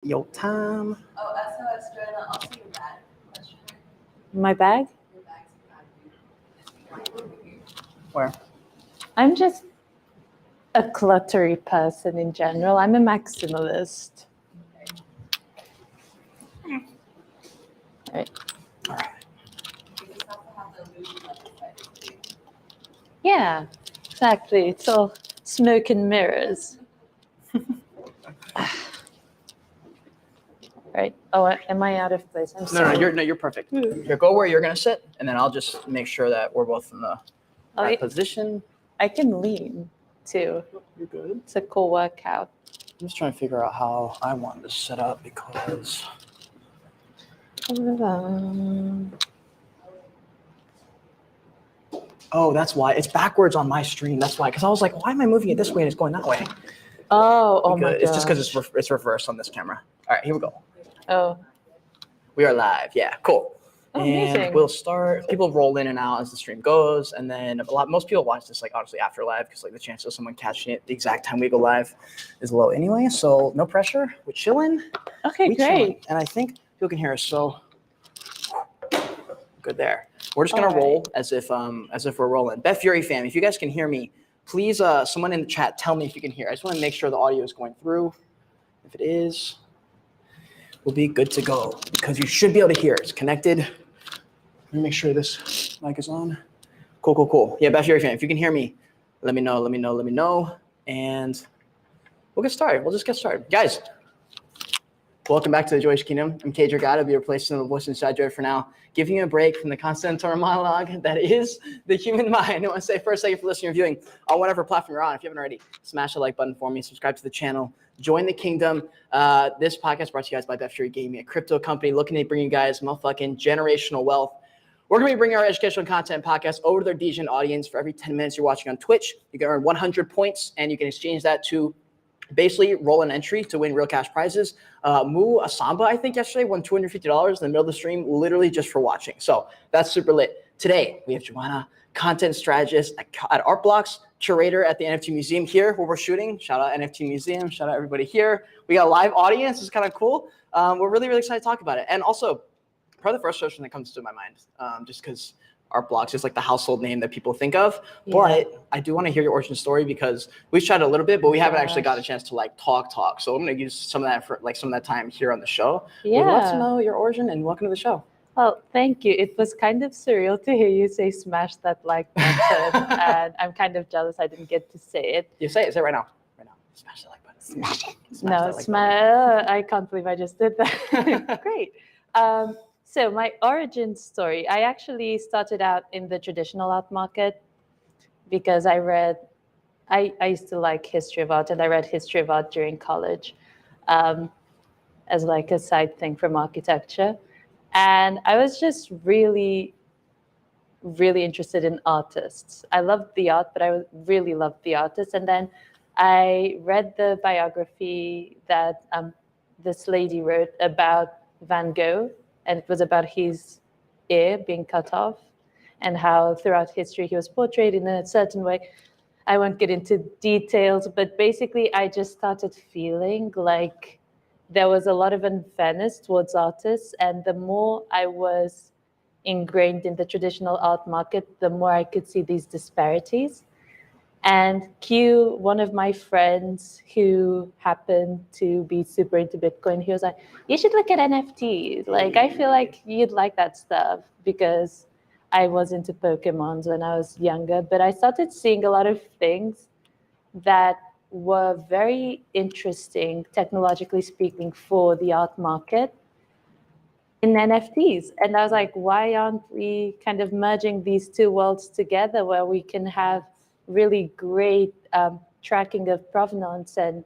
Yo time. Oh, SOS, JOANA, I'll see your bag. Question. My bag? Your bag's behind you. Where? I'm just a cluttery person in general. I'm a maximalist. Right. All right. You just have to have the illusion that it's like Yeah, exactly. It's all smoke and mirrors. Right. Oh, am I out of place? I'm No, sorry. you're perfect. Here, go where you're gonna sit, and then I'll just make sure that we're both in the right position. I can lean too. You're good. It's a cool workout. I'm just trying to figure out how I want this set up because. Oh, that's why it's backwards on my stream. That's why, because I was like, why am I moving it this way and it's going that way? Oh my god. It's just because it's reversed on this camera. All right, here we go. Oh. We are live. Yeah, cool. Oh, and amazing. We'll start. People roll in and out as the stream goes, and then most people watch this like obviously after live because like the chance of someone catching it the exact time we go live is low anyway. So no pressure. We're chilling. Okay, we great. Chilling. And I think people can hear us. So good there. We're just gonna roll as if we're rolling. Beth Fury fam, if you guys can hear me, please someone in the chat tell me if you can hear. I just want to make sure the audio is going through. If it is, we'll be good to go because you should be able to hear. It's connected. Let me make sure this mic is on. Cool. Yeah, Beth Fury fan, if you can hear me, let me know. And we'll get started. We'll just get started. Guys, welcome back to the Joyage Kingdom. I'm Cage Your God. I'll be replacing the voice inside Joy for now, giving you a break from the constant internal monologue that is the human mind. I want to say first, thank you for listening or viewing on whatever platform you're on. If you haven't already, smash the like button for me, subscribe to the channel, join the kingdom. This podcast brought to you guys by Beth Fury Gaming, a crypto company looking to bring you guys motherfucking generational wealth. We're going to be bringing our educational content podcast over to their DGen audience. For every 10 minutes you're watching on Twitch, you can earn 100 points, and you can exchange that to basically roll an entry to win real cash prizes. Mu Asamba, I think yesterday, won $250 in the middle of the stream, literally just for watching. So that's super lit. Today, we have JOANA, content strategist at ARTBLOCKS, curator at the NFT Museum here where we're shooting. Shout out NFT Museum. Shout out everybody here. We got a live audience. It's kind of cool. We're really excited to talk about it. And also, probably the first question that comes to my mind, just because ARTBLOCKS is like the household name that people think of. Yeah. But I do want to hear your origin story because we've tried a little bit, but we haven't actually got a chance to like talk. So I'm going to use some of that for like some of that time here on the show. Yeah. We'd love to know your origin and welcome to the show. Well, thank you. It was kind of surreal to hear you say smash that like button, and I'm kind of jealous I didn't get to say it. You say it right now. Smash the like button. Smash it. I can't believe I just did that. Great. So my origin story, I actually started out in the traditional art market because I used to like history of art, and I read history of art during college as like a side thing from architecture. And I was just really, really interested in artists. I loved the art, but I really loved the artists. And then I read the biography that this lady wrote about Van Gogh, and it was about his ear being cut off and how throughout history he was portrayed in a certain way. I won't get into details, but basically I just started feeling like there was a lot of unfairness towards artists, and the more I was ingrained in the traditional art market, the more I could see these disparities. And Q, one of my friends who happened to be super into Bitcoin, he was like, you should look at NFTs. Like, I feel like you'd like that stuff, because I was into Pokemons when I was younger, but I started seeing a lot of things that were very interesting, technologically speaking, for the art market in NFTs. And I was like, why aren't we kind of merging these two worlds together where we can have really great tracking of provenance and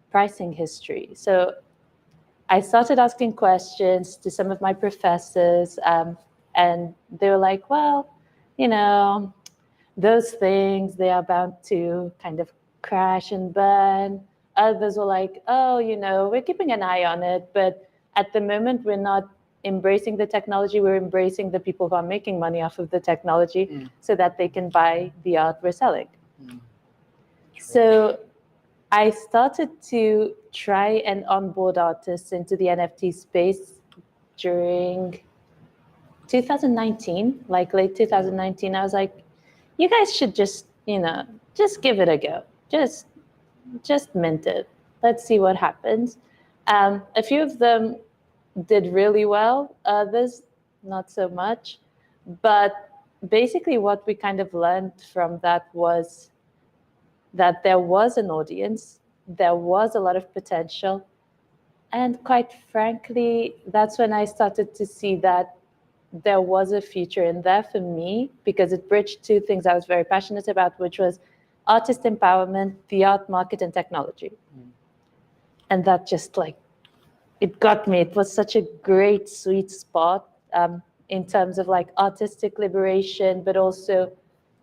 pricing history? So I started asking questions to some of my professors, and they were like, well, you know, those things, they are bound to kind of crash and burn. Others were like, oh, you know, we're keeping an eye on it, but at the moment we're not embracing the technology, we're embracing the people who are making money off of the technology so that they can buy the art we're selling. So I started to try and onboard artists into the NFT space during 2019, like late 2019. I was like, you guys should just, just give it a go. Just mint it. Let's see what happens. A few of them did really well, others not so much. But basically what we kind of learned from that was that there was an audience, there was a lot of potential. And quite frankly, that's when I started to see that there was a future in there for me, because it bridged two things I was very passionate about, which was artist empowerment, the art market, and technology. And that just it got me. It was such a great sweet spot in terms of artistic liberation, but also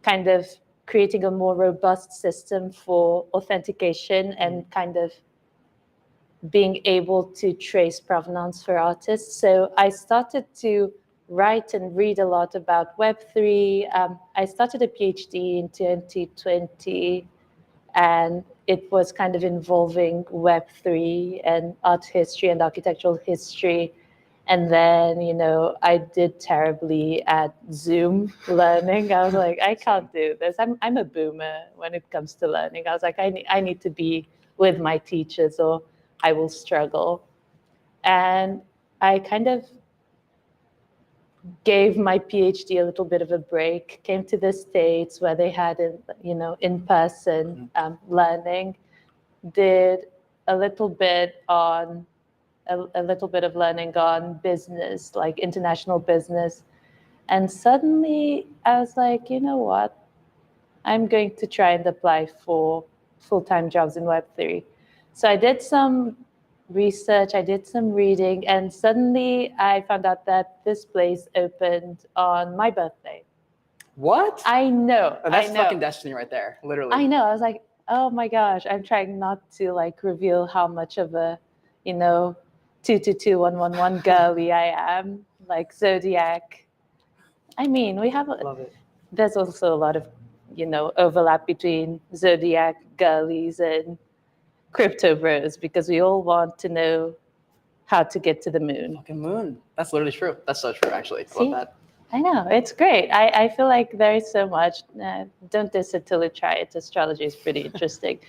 kind of creating a more robust system for authentication and kind of being able to trace provenance for artists. So I started to write and read a lot about Web3. I started a PhD in 2020, and it was kind of involving Web3 and art history and architectural history. And then, I did terribly at Zoom learning. I was like, I can't do this. I'm a boomer when it comes to learning. I was like, I need to be with my teachers or I will struggle. And I kind of gave my PhD a little bit of a break, came to the States where they had, in-person learning, did a little bit of learning on business, like international business. And suddenly I was like, you know what? I'm going to try and apply for full-time jobs in Web3. So I did some research, I did some reading, and suddenly I found out that this place opened on my birthday. What? I know. Oh, that's I know. fucking destiny right there, literally. I know. I was like, oh my gosh, I'm trying not to reveal how much of a, 222111 girly I am, like Zodiac. I mean, we have Love it. there's also a lot of, overlap between Zodiac girlies and crypto bros, because we all want to know how to get to the moon. Fucking moon. That's literally true. That's so true, actually. See? Love that. I know, it's great. I feel like there is so much. Don't diss it till you try it. Astrology is pretty interesting.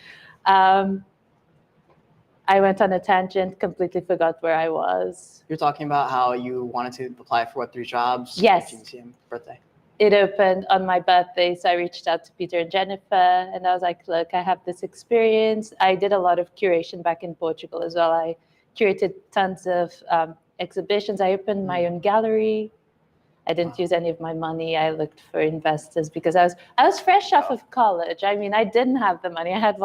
I went on a tangent, completely forgot where I was. You're talking about how you wanted to apply for Web3 jobs. Yes. GCM birthday. It opened on my birthday, so I reached out to Peter and Jennifer, and I was like, look, I have this experience. I did a lot of curation back in Portugal as well. I curated tons of exhibitions. I opened my own gallery. I didn't use any of my money. I looked for investors because I was fresh off of college. I mean, I didn't have the money. I had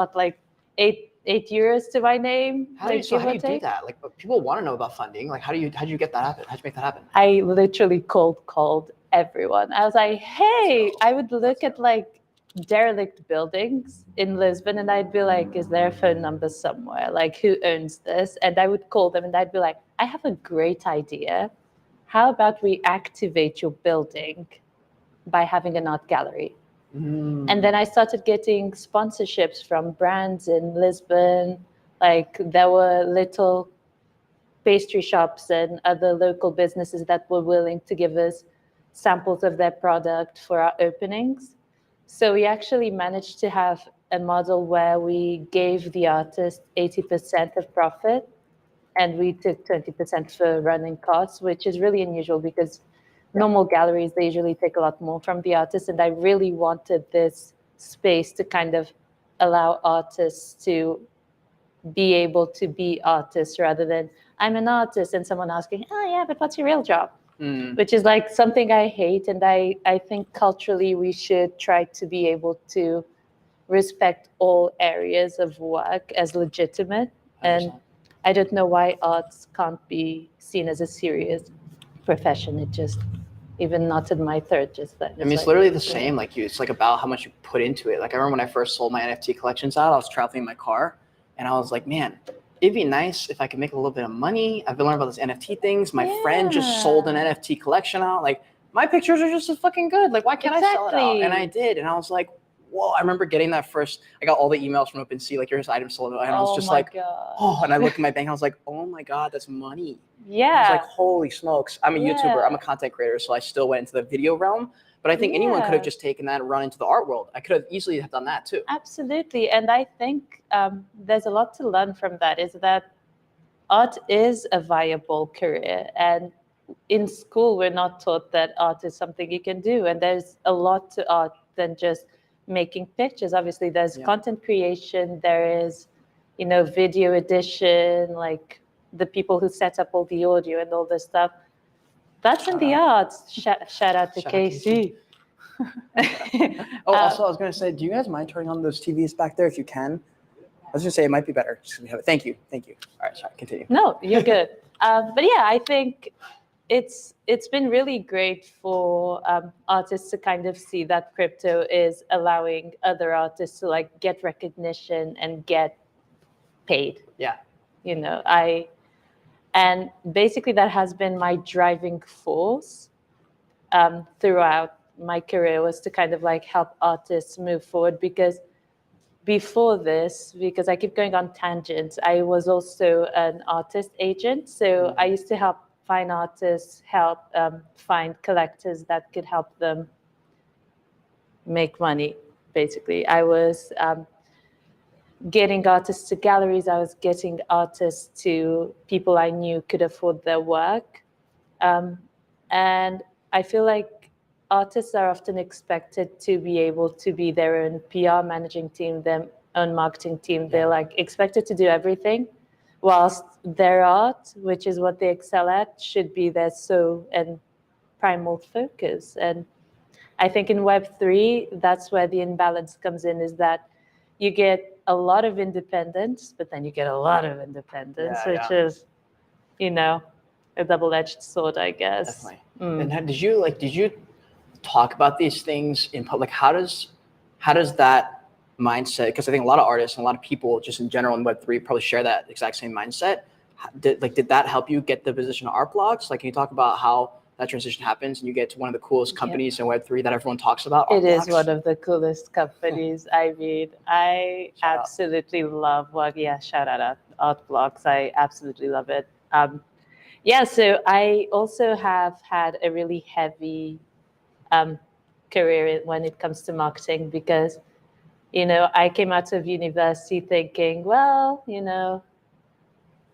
€8 to my name. How do you do that? People want to know about funding. How do you get that happen? How'd you make that happen? I literally called everyone. I was like, hey, I would look at derelict buildings in Lisbon, and I'd be like, is there a phone number somewhere? Who owns this? And I would call them, and I'd be like, I have a great idea. How about we activate your building by having an art gallery? And then I started getting sponsorships from brands in Lisbon. There were little pastry shops and other local businesses that were willing to give us samples of their product for our openings. So we actually managed to have a model where we gave the artist 80% of profit, and we took 20% for running costs, which is really unusual because normal galleries, they usually take a lot more from the artist. And I really wanted this space to kind of allow artists to be able to be artists rather than I'm an artist and someone asking, oh yeah, but what's your real job? Which is something I hate. And I think culturally we should try to be able to respect all areas of work as legitimate. 100%. And I don't know why arts can't be seen as a serious profession. It just, even not in my third, just that. I mean, it's literally the same. It's about how much you put into it. I remember when I first sold my NFT collections out, I was traveling in my car, and I was like, man, it'd be nice if I could make a little bit of money. I've been learning about this NFT things. My friend just sold an NFT collection out. My pictures are just so fucking good. Why can't I sell it out? And I did, and I was like, whoa, I remember getting that first, I got all the emails from OpenSea, like, here's items sold, and I was just like, oh, and I looked at my bank, I was like, oh my God, that's money. Yeah. I was like, holy smokes. I'm a Yeah. YouTuber, I'm a content creator, so I still went into the video realm, but I think anyone could have just taken that and run into the art world. I could have easily have done that too. Absolutely. And I think there's a lot to learn from that, is that art is a viable career. And in school, we're not taught that art is something you can do. And there's a lot to art than just making pictures. Obviously, there's content creation, there is, video edition, like the people who set up all the audio and all this stuff. That's in the arts. Shout out to Casey. Also, I was going to say, do you guys mind turning on those TVs back there if you can? I was going to say it might be better. Just we have it. Thank you. All right, sorry, continue. No, you're good. But yeah, I think it's been really great for artists to kind of see that crypto is allowing other artists to like get recognition and get paid. Yeah. And basically that has been my driving force throughout my career, was to kind of like help artists move forward. Because before this, because I keep going on tangents, I was also an artist agent. So I used to help find artists, find collectors that could help them make money, basically. I was getting artists to galleries. I was getting artists to people I knew could afford their work. And I feel like artists are often expected to be able to be their own PR managing team, their own marketing team. They're like expected to do everything, whilst their art, which is what they excel at, should be their sole and primal focus. And I think in Web3, that's where the imbalance comes in, is that you get a lot of independence, but then you get a lot of independence, which is, a double-edged sword, I guess. Definitely. And did you talk about these things in public? How does that mindset, because I think a lot of artists and a lot of people just in general in Web3 probably share that exact same mindset. Did that help you get the position of ARTBLOCKS? Like, can you talk about how that transition happens and you get to one of the coolest companies in Web3 that everyone talks about? It is one of the coolest companies. I mean, I absolutely love shout out ARTBLOCKS. I absolutely love it. So I also have had a really heavy career when it comes to marketing, because I came out of university thinking, well,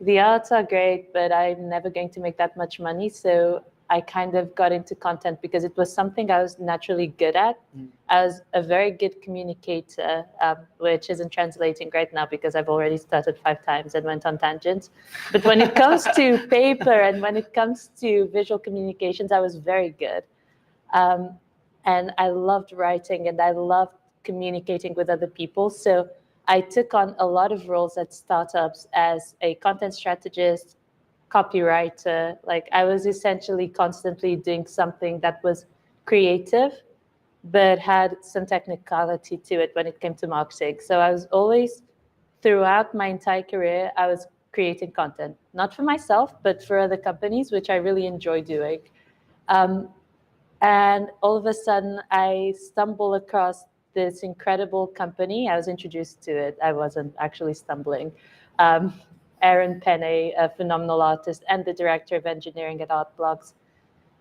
the arts are great, but I'm never going to make that much money. So I kind of got into content because it was something I was naturally good at. I was a very good communicator, which isn't translating right now because I've already started 5 times and went on tangents. But when it comes to paper and when it comes to visual communications, I was very good. And I loved writing and I loved communicating with other people. So I took on a lot of roles at startups as a content strategist, copywriter. Like, I was essentially constantly doing something that was creative, but had some technicality to it when it came to marketing. So I was always, throughout my entire career, I was creating content, not for myself, but for other companies, which I really enjoy doing. And all of a sudden, I stumble across this incredible company. I was introduced to it. I wasn't actually stumbling. Aaron Penne, a phenomenal artist and the director of engineering at ARTBLOCKS,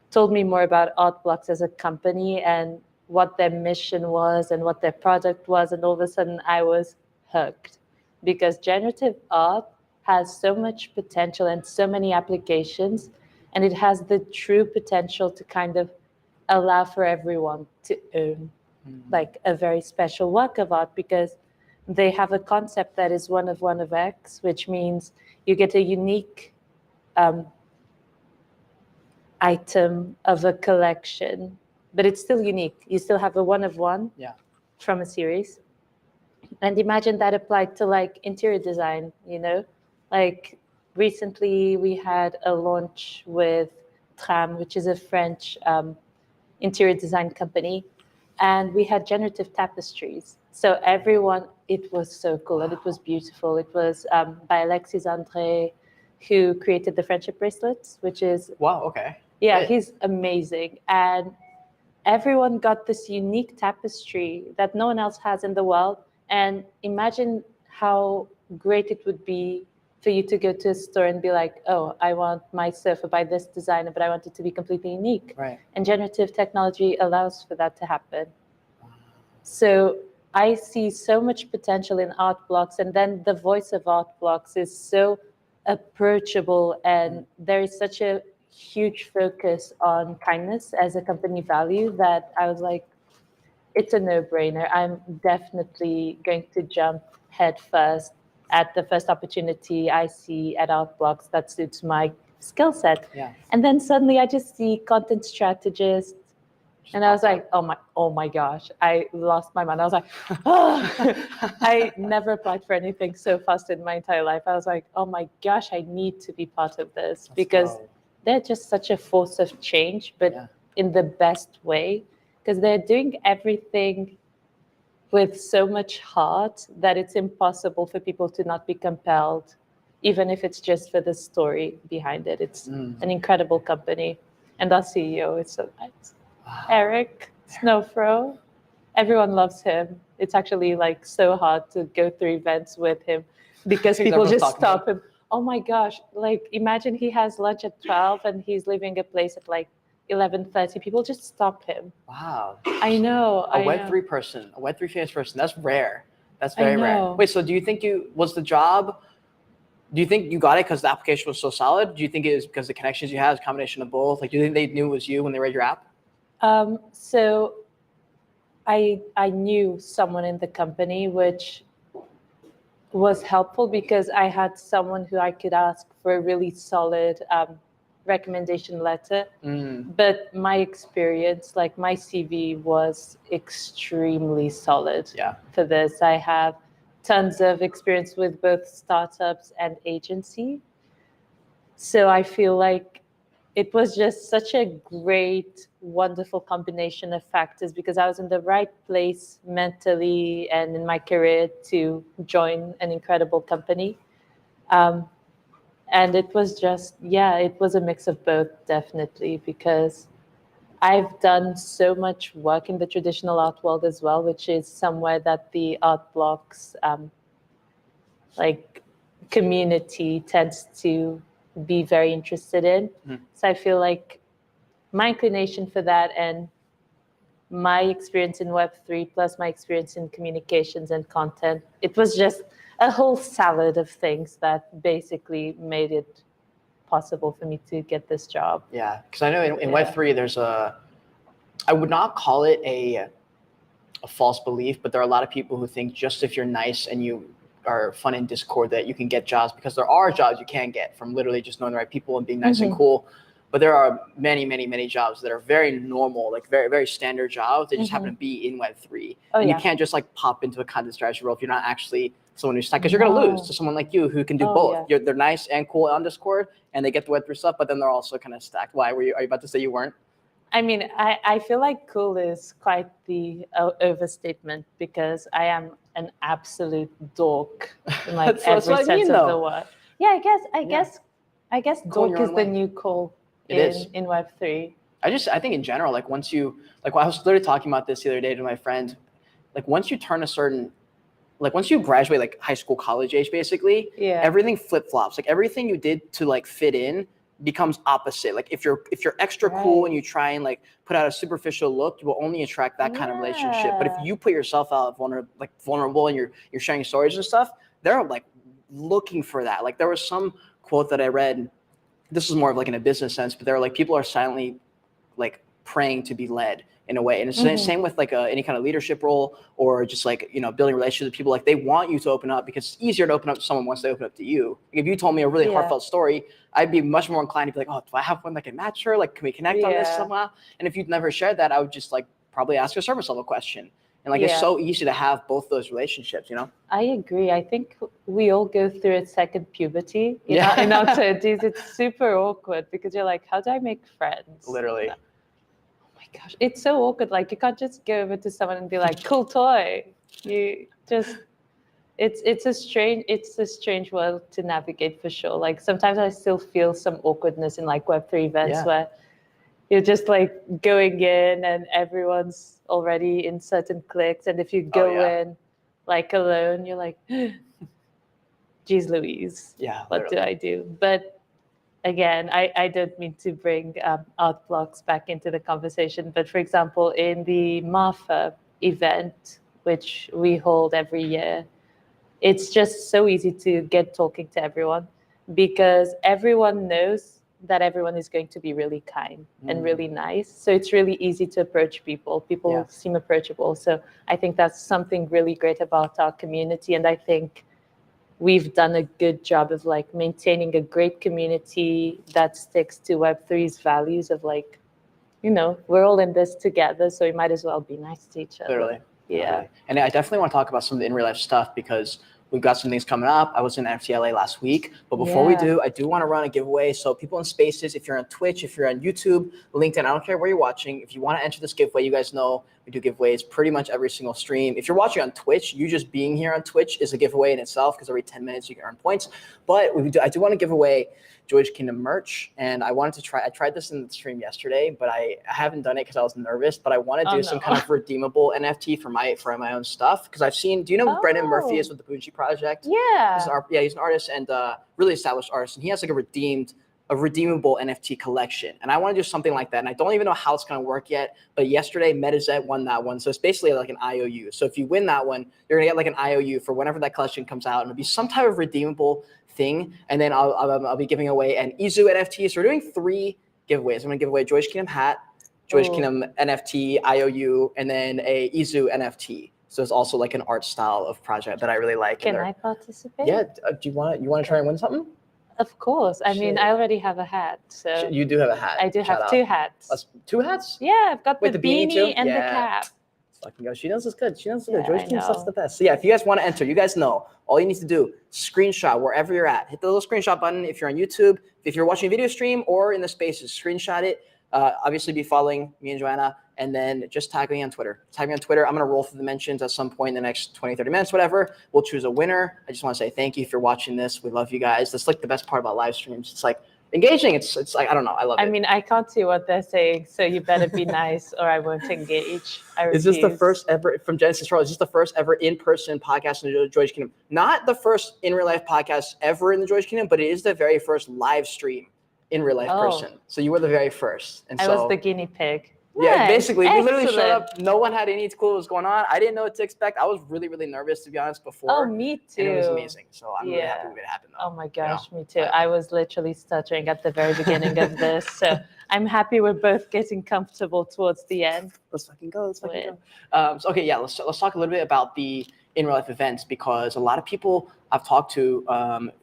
told me more about ARTBLOCKS as a company and what their mission was and what their product was. And all of a sudden, I was hooked, because generative art has so much potential and so many applications, and it has the true potential to kind of allow for everyone to own like a very special work of art, because they have a concept that is one of X, which means you get a unique item of a collection, but it's still unique. You still have a one of one from a series. And imagine that applied to like interior design, like recently we had a launch with Tram, which is a French interior design company, and we had generative tapestries. So everyone, it was so cool and it was beautiful. It was by Alexis André, who created the friendship bracelets, which is wow. Okay. Yeah, he's amazing. And everyone got this unique tapestry that no one else has in the world. And imagine how great it would be for you to go to a store and be like, oh, I want my sofa by this designer, but I want it to be completely unique. Right. And generative technology allows for that to happen. So I see so much potential in ARTBLOCKS, and then the voice of ARTBLOCKS is so approachable, and there is such a huge focus on kindness as a company value that I was like, it's a no-brainer. I'm definitely going to jump head first at the first opportunity I see at ARTBLOCKS that suits my skill set. Yeah. And then suddenly I just see content strategist, and I was like, oh my gosh, I lost my mind. I was like, oh. I never applied for anything so fast in my entire life. I was like, oh my gosh, I need to be part of this because they're just such a force of change, but in the best way, because they're doing everything with so much heart that it's impossible for people to not be compelled, even if it's just for the story behind it. It's an incredible company. And our CEO is so nice. Wow. Eric Snowfro, everyone loves him. It's actually like so hard to go through events with him because people just stop him. Oh my gosh, like imagine he has lunch at 12 and he's leaving a place at like 11:30. People just stop him. Wow. I know. A Web3 person, a Web3 famous person. That's rare. That's very rare. Wait, so do you think do you think you got it because the application was so solid? Do you think it was because the connections you had, a combination of both? Like, do you think they knew it was you when they read your app? So I knew someone in the company, which was helpful because I had someone who I could ask for a really solid recommendation letter. But my experience, like my CV was extremely solid for this. I have tons of experience with both startups and agency. So I feel like it was just such a great, wonderful combination of factors because I was in the right place mentally and in my career to join an incredible company. And it was just, it was a mix of both, definitely, because I've done so much work in the traditional art world as well, which is somewhere that the ARTBLOCKS like community tends to be very interested in. So I feel like my inclination for that and my experience in Web3 plus my experience in communications and content, it was just a whole salad of things that basically made it possible for me to get this job. Yeah, because I know in Web3 there's I would not call it a false belief, but there are a lot of people who think just if you're nice and you are fun in Discord that you can get jobs, because there are jobs you can get from literally just knowing the right people and being nice and cool. But there are many, many, many jobs that are very normal, like very, very standard jobs. They just happen to be in Web3. And you can't just like pop into a content strategy role if you're not actually someone who's because you're going to lose to someone like you who can do both. They're nice and cool on Discord and they get the Web3 stuff, but then they're also kind of stacked. Why are you about to say you weren't? I mean, I feel like cool is quite the overstatement because I am an absolute dork in like every sense of the word. Yeah, I guess dork is the new cool in Web3. I think in general, like once you, like I was literally talking about this the other day to my friend, like once you turn a certain, like once you graduate like high school, college age, basically, everything flip-flops. Like everything you did to like fit in becomes opposite. Like if you're extra cool and you try and like put out a superficial look, you will only attract that kind of relationship. But if you put yourself out vulnerable and you're sharing stories and stuff, they're like looking for that. Like there was some quote that I read, this is more of like in a business sense, but they're like people are silently like praying to be led in a way. And it's the same with like any kind of leadership role or just like, you know, building relationships with people. Like they want you to open up because it's easier to open up to someone once they open up to you. Like if you told me a really heartfelt story, I'd be much more inclined to be like, oh, do I have one that can match her? Like, can we connect on this somehow? And if you'd never shared that, I would just like probably ask a service level question. And like, it's so easy to have both those relationships, you know? I agree. I think we all go through a second puberty in our 30s. It's super awkward because you're like, how do I make friends? Literally. Gosh, it's so awkward. Like you can't just go over to someone and be like, cool toy. You just, it's a strange world to navigate for sure. Like sometimes I still feel some awkwardness in like Web3 events where You're just like going in and everyone's already in certain clicks. And if you go in like alone, you're like, geez Louise, Yeah. what do I do? But again, I don't mean to bring ARTBLOCKS back into the conversation, but for example, in the Marfa event, which we hold every year, it's just so easy to get talking to everyone because everyone knows that everyone is going to be really kind and really nice. So it's really easy to approach people. People seem approachable. So I think that's something really great about our community. And I think we've done a good job of like maintaining a great community that sticks to Web3's values of like, you know, we're all in this together, so we might as well be nice to each other. Literally. Yeah. Literally. And I definitely want to talk about some of the in real life stuff because we've got some things coming up. I was in FTLA last week, but before we do, I do want to run a giveaway. So people in spaces, if you're on Twitch, if you're on YouTube, LinkedIn, I don't care where you're watching. If you want to enter this giveaway, you guys know we do giveaways pretty much every single stream. If you're watching on Twitch, you just being here on Twitch is a giveaway in itself because every 10 minutes you can earn points. But I do want to give away Joyage Kingdom merch, and I wanted to try. I tried this in the stream yesterday, but I haven't done it because I was nervous. But I want to do some kind of redeemable NFT for my own stuff because I've seen. Do you know who Brendan Murphy is with the Bougie Project? Yeah. He's an artist and really established artist, and he has like a redeemable NFT collection. And I want to do something like that. And I don't even know how it's going to work yet. But yesterday, MetaZet won that one, so it's basically like an IOU. So if you win that one, you're gonna get like an IOU for whenever that collection comes out, and it'll be some type of redeemable thing. And then I'll be giving away an Izu NFT. So we're doing 3 giveaways. I'm gonna give away Joyage Kingdom hat, Joyage Kingdom NFT IOU, and then a Izu NFT. So it's also like an art style of project that I really like. Can I participate? Yeah. Do you want to try and win something? Of course. I mean, I already have a hat. So you do have a hat. I do have 2 hats. 2 hats? Yeah, I've got the beanie beanie and the cap. Fucking go. She knows it's good. She knows it's good. Yeah, Joyage Kingdom stuff's the best. So yeah, if you guys want to enter, you guys know all you need to do, screenshot wherever you're at. Hit the little screenshot button if you're on YouTube, if you're watching a video stream or in the spaces, screenshot it. Obviously be following me and Joanna, and then just tag me on Twitter. Tag me on Twitter. I'm going to roll through the mentions at some point in the next 20, 30 minutes, whatever. We'll choose a winner. I just want to say thank you for watching this. We love you guys. That's like the best part about live streams. It's like engaging. It's like, I don't know. I love it. I mean, I can't see what they're saying, so you better be nice or I won't engage. Is this the first ever, from Genesis Roll, is this the first ever in-person podcast in the Joyage Kingdom? Not the first in real life podcast ever in the Joyage Kingdom, but it is the very first live stream in real life person. So you were the very first. And I was the guinea pig. Yeah, Nice. basically, we literally showed Excellent. up. No one had any clue what was going on. I didn't know what to expect. I was really, really nervous, to be honest, before. Oh, me too. And it was amazing. So I'm really happy we made it happen, though. Oh my gosh, me too. I was literally stuttering at the very beginning of this. So I'm happy we're both getting comfortable towards the end. Let's fucking go. Let's fucking go. So, okay, yeah, let's talk a little bit about the in real life events, because a lot of people I've talked to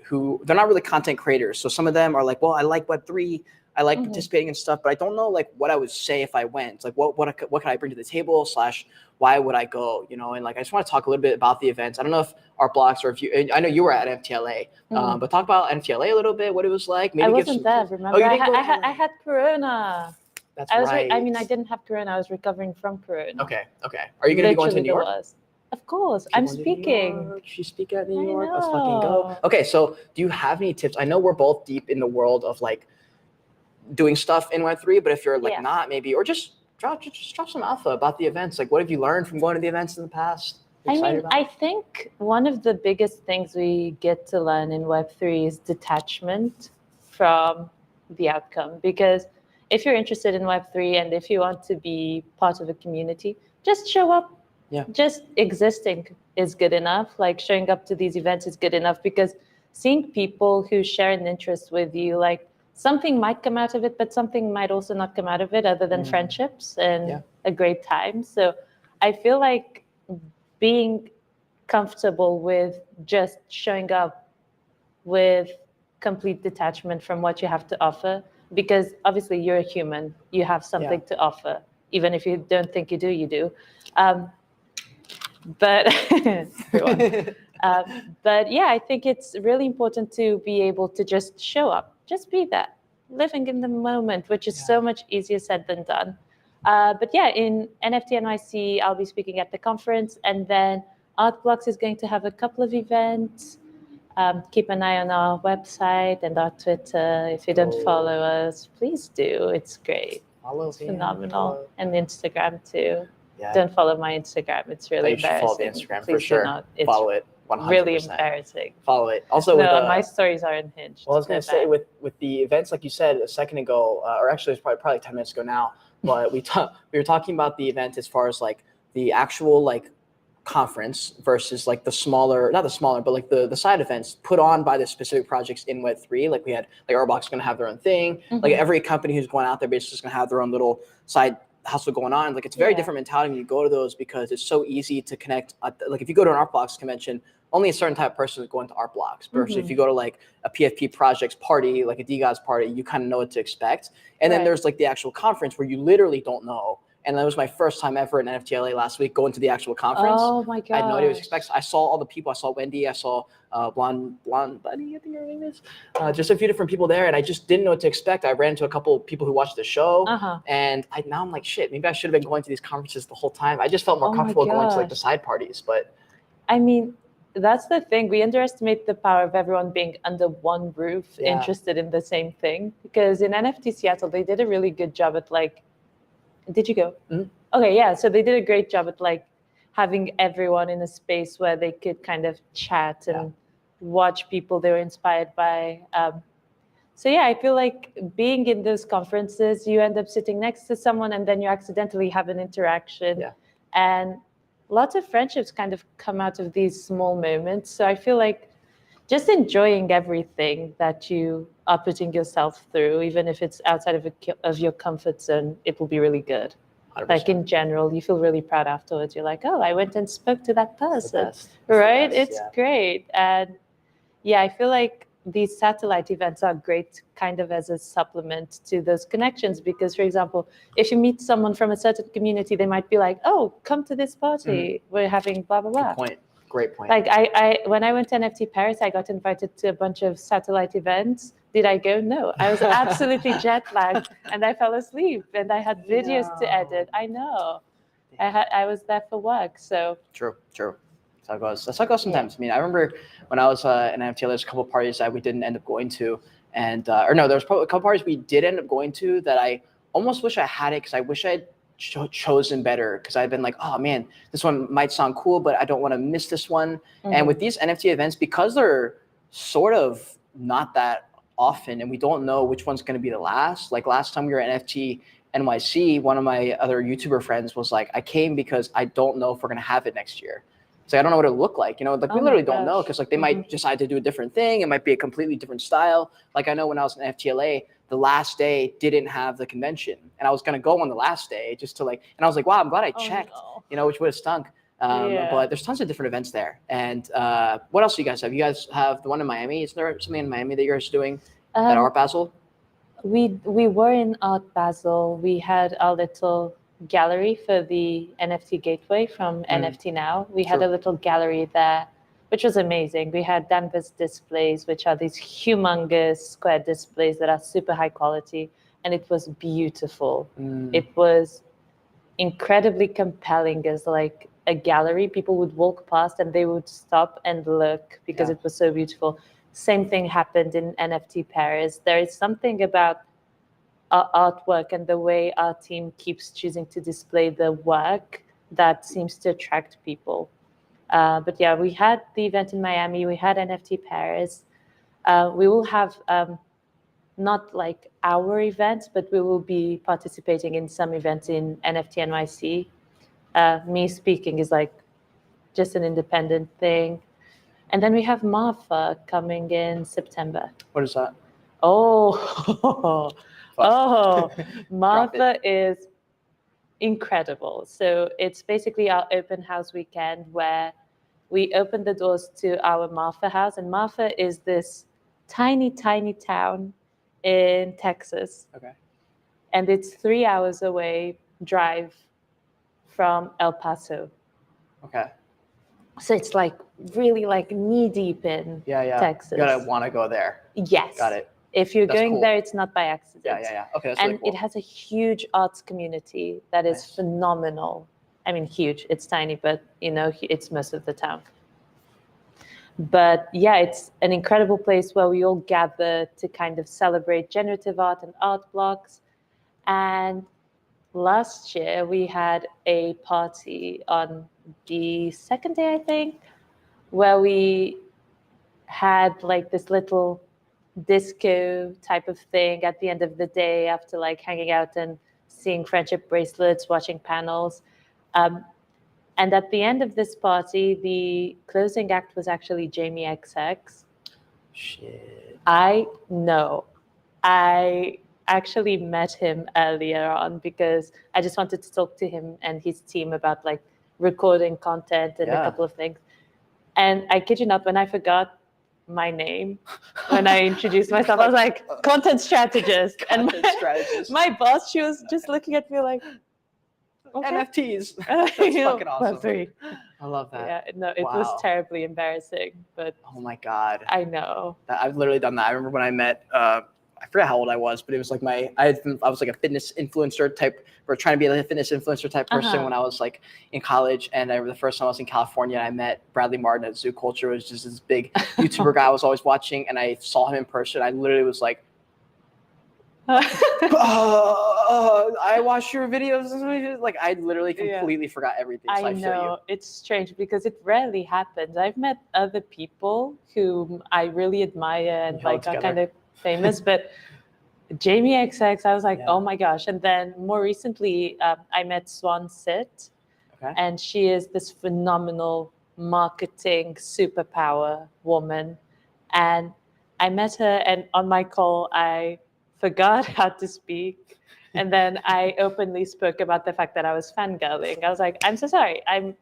who they're not really content creators. So some of them are like, well, I like Web3. I like participating in stuff, but I don't know like what I would say if I went. Like what can I bring to the table / why would I go? You know, and like I just want to talk a little bit about the events. I don't know if ARTBLOCKS or if you. I know you were at FTLA, but talk about FTLA a little bit. What it was like. Maybe I wasn't there. Remember, I had Corona. That's right. I mean, I didn't have Corona. I was recovering from Corona. Okay. Are you going to be going to New York? Of course, I'm speaking. You speak at New York. Let's fucking go. Okay, so do you have any tips? I know we're both deep in the world of like doing stuff in Web3, but if you're like not, maybe, or just drop some alpha about the events. Like, what have you learned from going to the events in the past? I think one of the biggest things we get to learn in Web3 is detachment from the outcome. Because if you're interested in Web3 and if you want to be part of a community, just show up. Yeah. Just existing is good enough. Like showing up to these events is good enough, because seeing people who share an interest with you, like something might come out of it, but something might also not come out of it other than friendships and a great time. So I feel like being comfortable with just showing up with complete detachment from what you have to offer, because obviously you're a human, you have something to offer, even if you don't think you do, you do. But but yeah, I think it's really important to be able to just show up, just be that, living in the moment, which is so much easier said than done. But yeah, in NFT NYC, I'll be speaking at the conference, and then ARTBLOCKS is going to have a couple of events. Keep an eye on our website and our Twitter. If you don't follow us, please do. It's great. Follow It's me. phenomenal. Follow. And Instagram too. Yeah. Don't follow my Instagram. It's really You should follow the embarrassing. Instagram for Please sure. do not. It's Follow it. 100%. really embarrassing. Follow it. Also, No, with my stories are unhinged. well, I was gonna They're say bad. with the events, like you said a second ago, or actually it's probably 10 minutes ago now. But we were talking about the event as far as like the actual like conference versus like the smaller, not the smaller, but like the side events put on by the specific projects in Web3. Like we had like ARTBLOCKS is gonna have their own thing. Like every company who's going out there basically is gonna have their own little side hustle going on. Like it's a very different mentality when you go to those because it's so easy to connect. Like if you go to an ARTBLOCKS convention, only a certain type of person is going to ARTBLOCKS. Versus if you go to like a PFP projects party, like a DGOS party, you kind of know what to expect. And then there's like the actual conference where you literally don't know. And that was my first time ever in NFTLA last week going to the actual conference. Oh my god! I had no idea what to expect. I saw all the people. I saw Wendy. I saw Blonde Buddy, I think her name is. Just a few different people there, and I just didn't know what to expect. I ran into a couple of people who watched the show, and now I'm like, shit. Maybe I should have been going to these conferences the whole time. I just felt more comfortable going to like the side parties. But I mean, that's the thing. We underestimate the power of everyone being under one roof, interested in the same thing. Because in NFT Seattle, they did a really good job at like. Did you go? Okay, yeah. So they did a great job at like having everyone in a space where they could kind of chat and watch people they were inspired by. So yeah, I feel like being in those conferences, you end up sitting next to someone and then you accidentally have an interaction. And lots of friendships kind of come out of these small moments. So I feel like just enjoying everything that you are putting yourself through, even if it's outside of your comfort zone, it will be really good. 100%. Like in general, you feel really proud afterwards. You're like, oh, I went and spoke to that person, right? It's great. And yeah, I feel like these satellite events are great kind of as a supplement to those connections. Because, for example, if you meet someone from a certain community, they might be like, oh, come to this party. We're having blah, blah, blah. Good point. Great point. Like I when I went to NFT Paris, I got invited to a bunch of satellite events. Did I go? No. I was absolutely jet lagged and I fell asleep and I had videos to edit. I know. I was there for work. So True. That's how it goes. That's how it goes sometimes. I mean, I remember when I was in NFTL, there's a couple of parties that we didn't end up going to. And or no, there's probably a couple parties we did end up going to that I almost wish I had it because I wish I had chosen better because I've been like, oh man, this one might sound cool, but I don't want to miss this one. And with these NFT events, because they're sort of not that often and we don't know which one's going to be the last, like last time we were at NFT NYC, one of my other YouTuber friends was like, I came because I don't know if we're going to have it next year. So I don't know what it'll look like, like we literally don't know because like they might decide to do a different thing. It might be a completely different style. Like I know when I was in FTLA, the last day didn't have the convention and I was going to go on the last day just to like, and I was like, wow, I'm glad I checked, which would have stunk. But there's tons of different events there. And what else do you guys have? You guys have the one in Miami. Is there something in Miami that you're guys doing at Art Basel? We were in Art Basel. We had a little gallery for the NFT Gateway from NFT Now. We had a little gallery there, which was amazing. We had Danvers displays, which are these humongous square displays that are super high quality. And it was beautiful. It was incredibly compelling as like a gallery. People would walk past and they would stop and look because it was so beautiful. Same thing happened in NFT Paris. There is something about our artwork and the way our team keeps choosing to display the work that seems to attract people. But yeah, we had the event in Miami. We had NFT Paris. We will have not like our events, but we will be participating in some events in NFT NYC. Me speaking is like just an independent thing. And then we have Martha coming in September. What is that? Oh, Martha is incredible. So it's basically our open house weekend where we open the doors to our Martha house. And Martha is this tiny, tiny town in Texas. Okay. And it's 3 hours away drive from El Paso. Okay. So it's like really like knee deep in Texas. You gotta want to go there. Yes. Got it. If you're going there, it's not by accident. Yeah. Okay, that's and really cool. It has a huge arts community that is phenomenal. I mean, huge. It's tiny, but it's most of the town. But yeah, it's an incredible place where we all gather to kind of celebrate generative art and art blocks. And last year we had a party on the second day, I think, where we had like this little disco type of thing at the end of the day after like hanging out and seeing friendship bracelets, watching panels. And at the end of this party, the closing act was actually Jamie XX. Shit. I know. I actually met him earlier on because I just wanted to talk to him and his team about like recording content and a couple of things. And I kid you not, when I forgot my name, when I introduced myself, I was like, content strategist. Content strategist. My boss, she was just looking at me like, okay. NFTs. That's fucking awesome. Web3. I love that. Yeah, no, it was terribly embarrassing, but oh my God. I know. I've literally done that. I remember when I met, I forget how old I was, but it was like I was like a fitness influencer type, or trying to be like a fitness influencer type person when I was like in college. And the first time I was in California, I met Bradley Martin at Zoo Culture. It was just this big YouTuber guy I was always watching, and I saw him in person. I literally was like, I watched your videos. Like I literally completely forgot everything. So I know, it's strange because it rarely happens. I've met other people whom I really admire and like are kind of famous, but Jamie XX, I was like, oh my gosh. And then more recently, I met Swan Sit, and she is this phenomenal marketing superpower woman. And I met her, and on my call, I forgot how to speak. And then I openly spoke about the fact that I was fangirling. I was like, I'm so sorry. I'm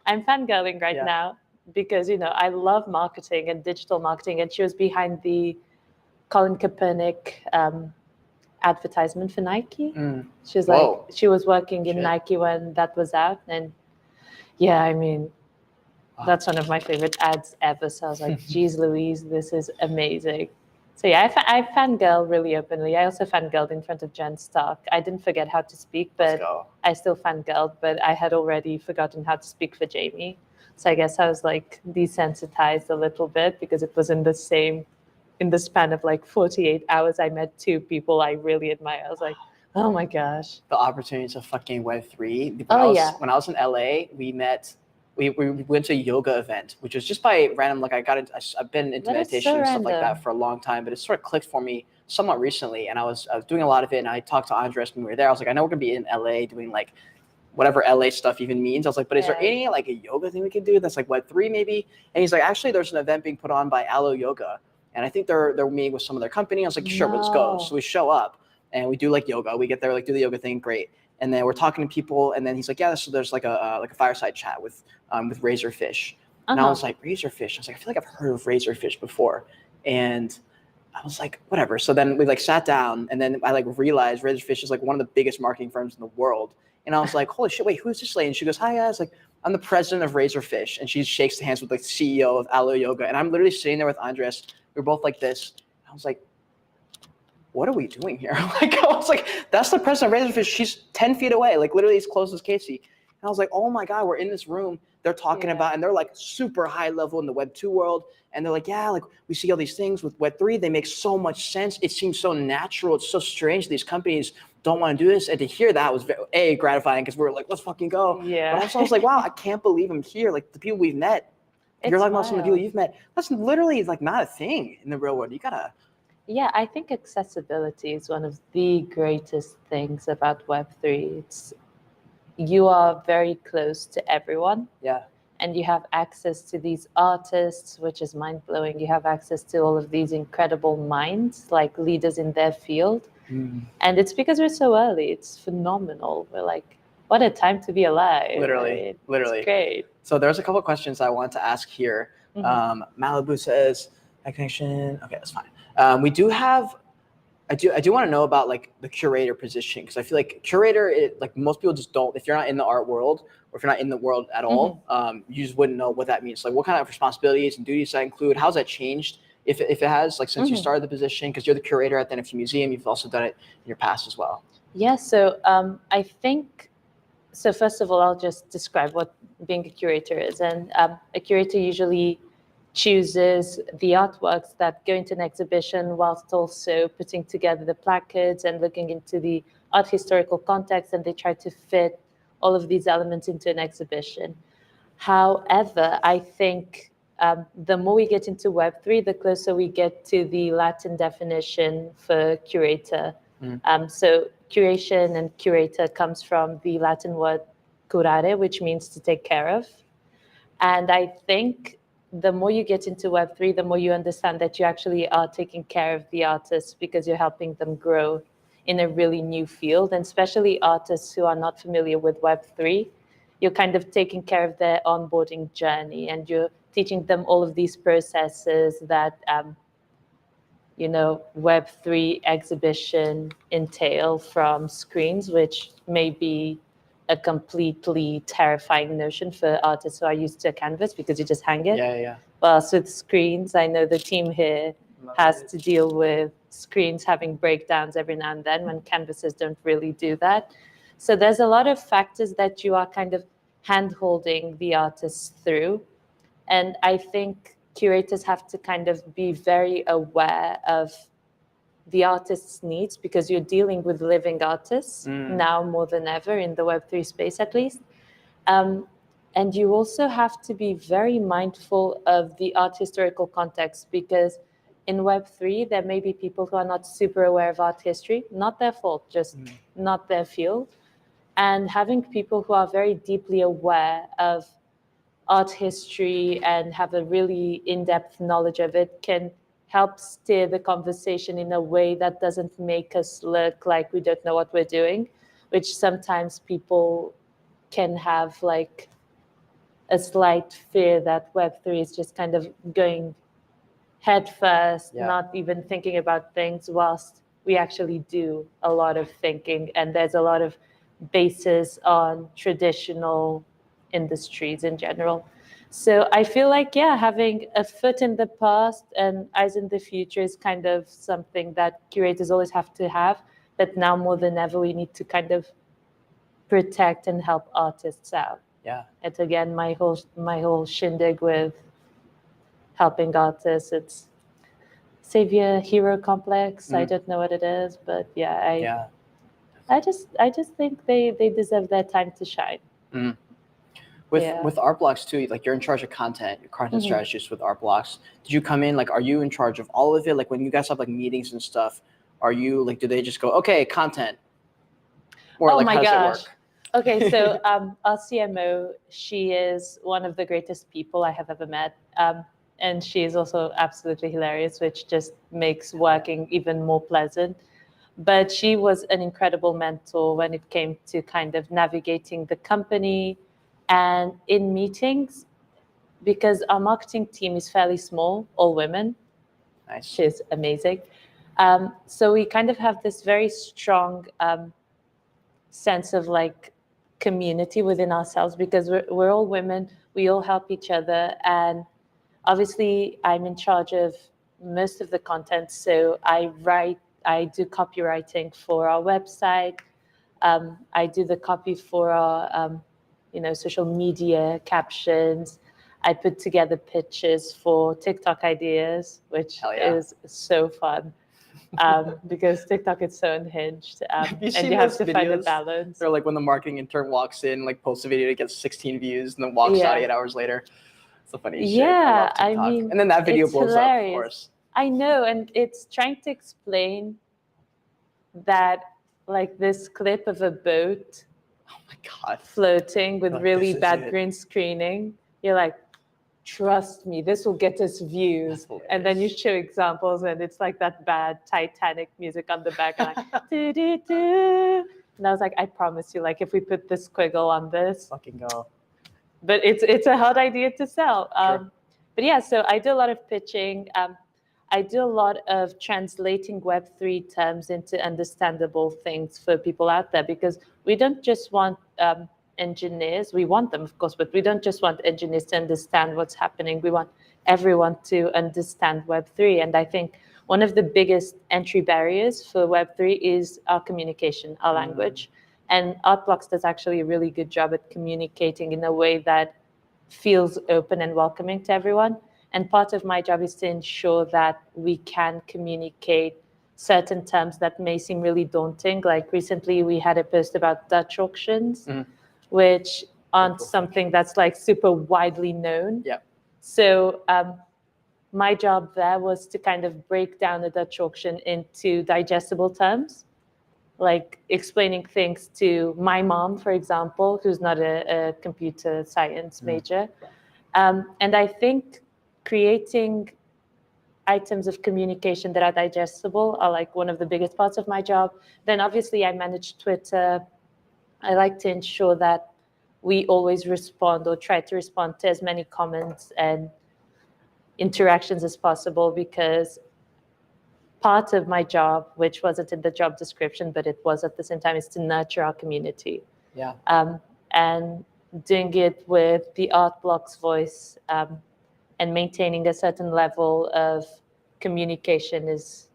fangirling right now because, you know, I love marketing and digital marketing. And she was behind the Colin Kaepernick advertisement for Nike. She was like, she was working in Nike when that was out. And yeah, I mean, that's one of my favorite ads ever. So I was like, geez Louise, this is amazing. So yeah, I fangirl really openly. I also fangirled in front of Jen Stark. I didn't forget how to speak, but I still fangirled, but I had already forgotten how to speak for Jamie. So I guess I was like desensitized a little bit because it was in the span of like 48 hours, I met two people I really admire. I was like, oh my gosh. The opportunities of fucking Web3. When I was in LA, we went to a yoga event, which was just by random, like I've been into meditation and stuff like that for a long time, but it sort of clicked for me somewhat recently. And I was doing a lot of it, and I talked to Andres when we were there. I was like, I know we're gonna be in LA doing like whatever LA stuff even means. I was like, but is there any like a yoga thing we can do that's like Web3 maybe? And he's like, actually, there's an event being put on by Alo Yoga. And I think they're meeting with some of their company. I was like, sure, let's go. So we show up and we do like yoga. We get there, like do the yoga thing, great. And then we're talking to people, and then he's like, yeah, so there's like a fireside chat with Razorfish. And I was like, Razorfish? I was like, I feel like I've heard of Razorfish before. And I was like, whatever. So then we like sat down, and then I like realized Razorfish is like one of the biggest marketing firms in the world. And I was like, holy shit, wait, who's this lady? And she goes, hi guys, like I'm the president of Razorfish. And she shakes the hands with like CEO of Alo Yoga. And I'm literally sitting there with Andres. We're both like this. I was like, what are we doing here? Like, I was like, that's the president of Razorfish. She's 10 feet away, like literally as close as Casey. And I was like, oh my God, we're in this room. They're talking about, and they're like super high level in the Web 2 world. And they're like, yeah, like we see all these things with Web 3. They make so much sense. It seems so natural. It's so strange. These companies don't want to do this. And to hear that was very, gratifying because we were like, let's fucking go. Yeah. But also I was like, wow, I can't believe I'm here. Like the people we've met, you're talking about some of the people you've met. That's literally like not a thing in the real world. You gotta. Yeah, I think accessibility is one of the greatest things about Web3. You are very close to everyone. Yeah. And you have access to these artists, which is mind-blowing. You have access to all of these incredible minds, like leaders in their field. And it's because we're so early. It's phenomenal. We're like, what a time to be alive. Literally. It's great. So there's a couple of questions I wanted to ask here. Malibu says, connection. Okay, that's fine. We do have, I do want to know about like the curator position, because I feel like curator, like most people just don't, if you're not in the art world or if you're not in the world at all, you just wouldn't know what that means. Like what kind of responsibilities and duties that include? How's that changed? If it has, like since you started the position, because you're the curator at the NFT Museum, you've also done it in your past as well. Yeah, so I think, so first of all, I'll just describe what being a curator is. And a curator usually chooses the artworks that go into an exhibition whilst also putting together the placards and looking into the art historical context, and they try to fit all of these elements into an exhibition. However, I think the more we get into Web3, the closer we get to the Latin definition for curator. So curation and curator comes from the Latin word curare, which means to take care of. And I think the more you get into Web3, the more you understand that you actually are taking care of the artists because you're helping them grow in a really new field. And especially artists who are not familiar with Web3, you're kind of taking care of their onboarding journey, and you're teaching them all of these processes that Web3 exhibition entail, from screens, which may be a completely terrifying notion for artists who are used to a canvas because you just hang it. Yeah. Well, so with screens, I know the team here has to deal with screens having breakdowns every now and then when canvases don't really do that. So there's a lot of factors that you are kind of hand-holding the artists through. And I think curators have to kind of be very aware of the artist's needs, because you're dealing with living artists now more than ever in the Web3 space, at least. And you also have to be very mindful of the art historical context, because in Web3, there may be people who are not super aware of art history, not their fault, just not their field. And having people who are very deeply aware of art history and have a really in-depth knowledge of it can help steer the conversation in a way that doesn't make us look like we don't know what we're doing, which sometimes people can have like a slight fear that Web3 is just kind of going head first, not even thinking about things, whilst we actually do a lot of thinking, and there's a lot of basis on traditional industries in general. So I feel like, having a foot in the past and eyes in the future is kind of something that curators always have to have, but now more than ever, we need to kind of protect and help artists out. Yeah. And again, my whole shindig with helping artists, it's savior hero complex. I don't know what it is, but I just think they deserve their time to shine. With ARTBLOCKS too, like you're in charge of content, your content strategist with ARTBLOCKS. Did you come in, like, are you in charge of all of it? Like when you guys have like meetings and stuff, are you like, do they just go, okay, content? Or like, how does it work? Okay, so our CMO, she is one of the greatest people I have ever met. And she is also absolutely hilarious, which just makes working even more pleasant. But she was an incredible mentor when it came to kind of navigating the company and in meetings, because our marketing team is fairly small, all women. Nice. She's amazing. So we kind of have this very strong sense of like community within ourselves, because we're all women, we all help each other. And obviously I'm in charge of most of the content. So I do copywriting for our website. I do the copy for our social media captions. I put together pitches for TikTok ideas, which is so fun. Because TikTok is so unhinged, and you have to find a balance. Or like when the marketing intern walks in, like posts a video to get 16 views, and then walks out 8 hours later. It's the funniest shit. I mean, and then that video blows up, of course. I know, and it's trying to explain that, like, this clip of a boat, oh my God, floating with really bad green screening. You're like, trust me, this will get us views. And then you show examples, and it's like that bad Titanic music on the back, and like, doo, doo, doo. And I was like, I promise you, like, if we put this squiggle on this, fucking go. But it's a hard idea to sell. Sure. But yeah, so I do a lot of pitching. I do a lot of translating Web3 terms into understandable things for people out there, because we don't just want engineers. We want them, of course, but we don't just want engineers to understand what's happening. We want everyone to understand Web3. And I think one of the biggest entry barriers for Web3 is our communication, our language. And ARTBLOCKS does actually a really good job at communicating in a way that feels open and welcoming to everyone. And part of my job is to ensure that we can communicate certain terms that may seem really daunting. Like recently we had a post about Dutch auctions, which aren't something that's like super widely known. Yeah. So my job there was to kind of break down a Dutch auction into digestible terms, like explaining things to my mom, for example, who's not a computer science major. And I think creating items of communication that are digestible are like one of the biggest parts of my job. Then obviously I manage Twitter. I like to ensure that we always respond or try to respond to as many comments and interactions as possible, because part of my job, which wasn't in the job description, but it was at the same time, is to nurture our community. Yeah. And doing it with the ARTBLOCKS voice and maintaining a certain level of communication is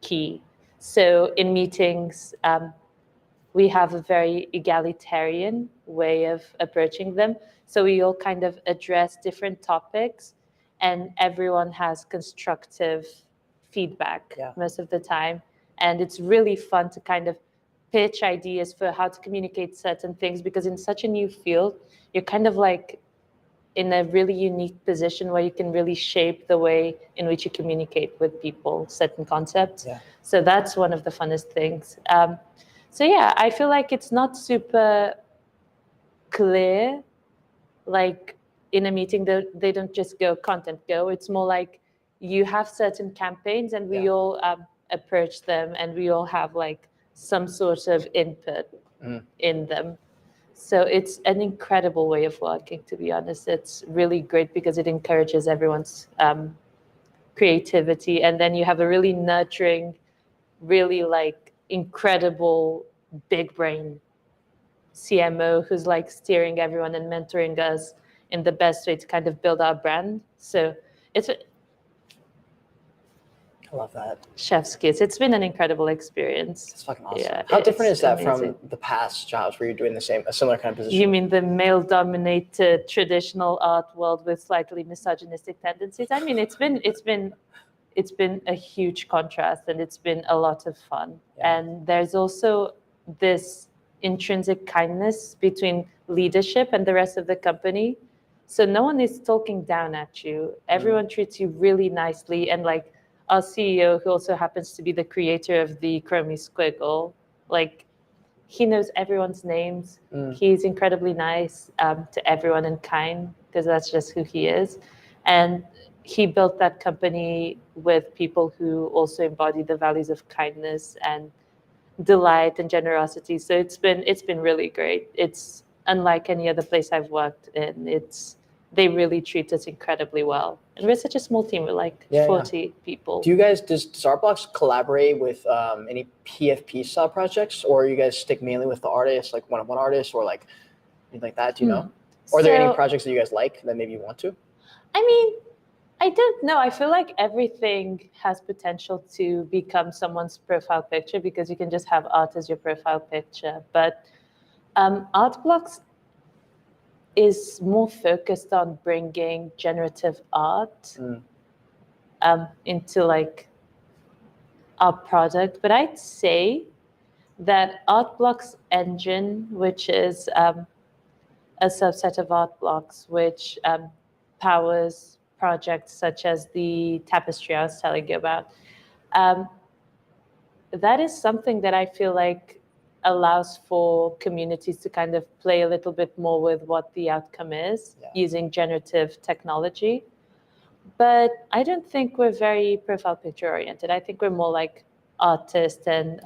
key. So in meetings, we have a very egalitarian way of approaching them. So we all kind of address different topics, and everyone has constructive feedback most of the time. And it's really fun to kind of pitch ideas for how to communicate certain things, because in such a new field, you're kind of like in a really unique position where you can really shape the way in which you communicate with people, certain concepts. Yeah. So that's one of the funnest things. So yeah, I feel like it's not super clear, like in a meeting, they don't just go content go. It's more like you have certain campaigns and we all approach them, and we all have like some sort of input in them. So it's an incredible way of working, to be honest. It's really great because it encourages everyone's creativity. And then you have a really nurturing, really like incredible big brain CMO who's like steering everyone and mentoring us in the best way to kind of build our brand. So it's I love that. chef's kiss. It's been an incredible experience. It's fucking awesome. Yeah, How different it's is that amazing. from the past jobs where you're doing a similar kind of position? You mean the male-dominated traditional art world with slightly misogynistic tendencies? I mean, it's been a huge contrast, and it's been a lot of fun. Yeah. And there's also this intrinsic kindness between leadership and the rest of the company. So no one is talking down at you. Everyone treats you really nicely. And like our CEO, who also happens to be the creator of the Chromie Squiggle, like he knows everyone's names. He's incredibly nice to everyone and kind, because that's just who he is. And he built that company with people who also embody the values of kindness and delight and generosity. So it's been really great. It's unlike any other place I've worked in. They really treat us incredibly well. And we're such a small team. We're like 40 people. Does ARTBLOCKS collaborate with any PFP style projects, or you guys stick mainly with the artists, like one-on-one artists, or like anything like that? Do you know? Or are there any projects that you guys like that maybe you want to? I mean, I don't know. I feel like everything has potential to become someone's profile picture, because you can just have art as your profile picture. But ARTBLOCKS is more focused on bringing generative art into like our product. But I'd say that ARTBLOCKS Engine, which is a subset of ARTBLOCKS, which powers projects such as the tapestry I was telling you about, that is something that I feel like allows for communities to kind of play a little bit more with what the outcome is using generative technology. But I don't think we're very profile picture oriented. I think we're more like artist and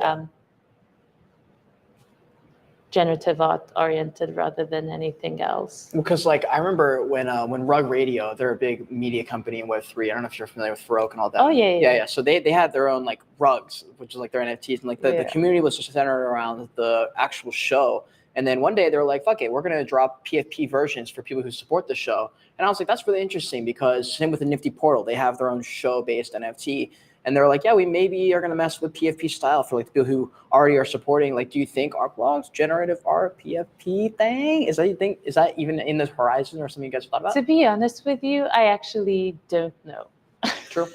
generative art oriented rather than anything else. Because like I remember when Rug Radio, they're a big media company in Web3. I don't know if you're familiar with Farouk and all that. Oh yeah. So they had their own like rugs, which is like their NFTs, and like the community was just centered around the actual show. And then one day they were like, fuck it, we're gonna drop PFP versions for people who support the show. And I was like, that's really interesting, because same with the Nifty Portal, they have their own show-based NFT. and they're like, yeah, we maybe are going to mess with PFP style for like the people who already are supporting. Like, do you think ARTBLOCKS generative PFP thing is that even in the horizon or something you guys thought about? To be honest with you, I actually don't know. True.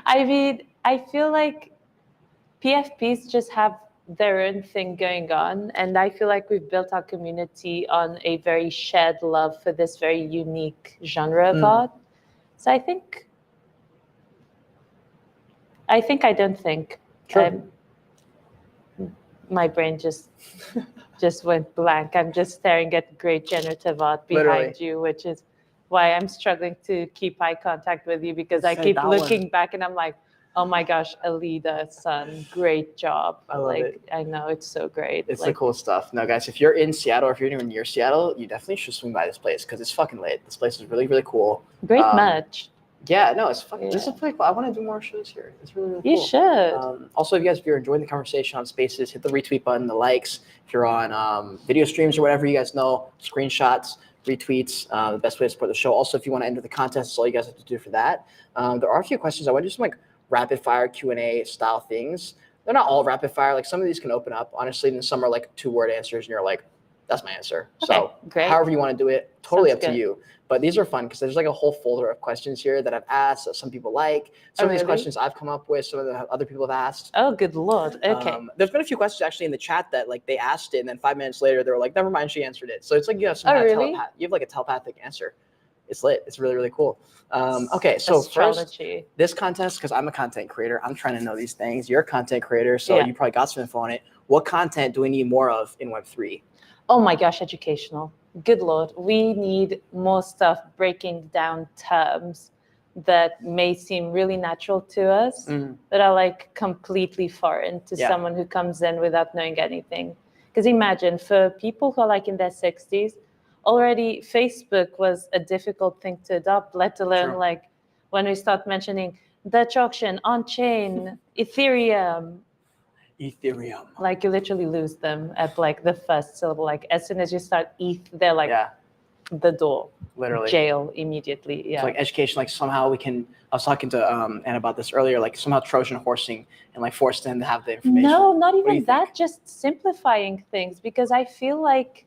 I mean, I feel like PFPs just have their own thing going on, and I feel like we've built our community on a very shared love for this very unique genre of art. So I don't think. Sure. My brain just went blank. I'm just staring at great generative art behind Literally. you, which is why I'm struggling to keep eye contact with you, because I Say keep that looking one. back and I'm like, oh my gosh, Alida, son, great job. I love like, it. I know, it's so great. It's like, the cool stuff. No, guys, if you're in Seattle or if you're anywhere near Seattle, you definitely should swing by this place because it's fucking lit. This place is really, really cool. Great merch. Yeah, no, it's fucking. This is Yeah. pretty cool. I want to do more shows here. It's really, really You cool. should. Also, if you're enjoying the conversation on Spaces, hit the retweet button, the likes. If you're on video streams or whatever, you guys know, screenshots, retweets, the best way to support the show. Also, if you want to enter the contest, that's all you guys have to do for that. There are a few questions. I want to do some like rapid fire Q&A style things. They're not all rapid fire. Like some of these can open up, honestly, and some are like 2-word answers, and you're like, that's my answer. Okay, So great. however you want to do it, totally Sounds up to good. you. But these are fun because there's like a whole folder of questions here that I've asked that some people like. Some of these really? questions I've come up with, some of the other people have asked. Oh, good Lord. Okay. There's been a few questions actually in the chat that like they asked it, and then 5 minutes later they were like, never mind, she answered it. So it's like you have some Oh, kind of really? you have like a telepathic answer. It's lit. It's really, really cool. Okay, so first, Astrology. this contest, because I'm a content creator, I'm trying to know these things. You're a content creator, so Yeah. you probably got some info on it. What content do we need more of in Web3? Oh my gosh, educational. Good Lord. We need more stuff breaking down terms that may seem really natural to us, that are like completely foreign to Yeah. someone who comes in without knowing anything. Because imagine for people who are like in their 60s, already Facebook was a difficult thing to adopt, let alone True. like when we start mentioning Dutch auction, on-chain, Ethereum, Ethereum. like you literally lose them at like the first syllable. Like as soon as you start ETH, they're like Yeah, the door, literally. jail immediately. Yeah. So like education, like somehow we can. I was talking to Anne about this earlier. Like somehow Trojan horsing and like force them to have the information. No, not do you even that. think? Just simplifying things, because I feel like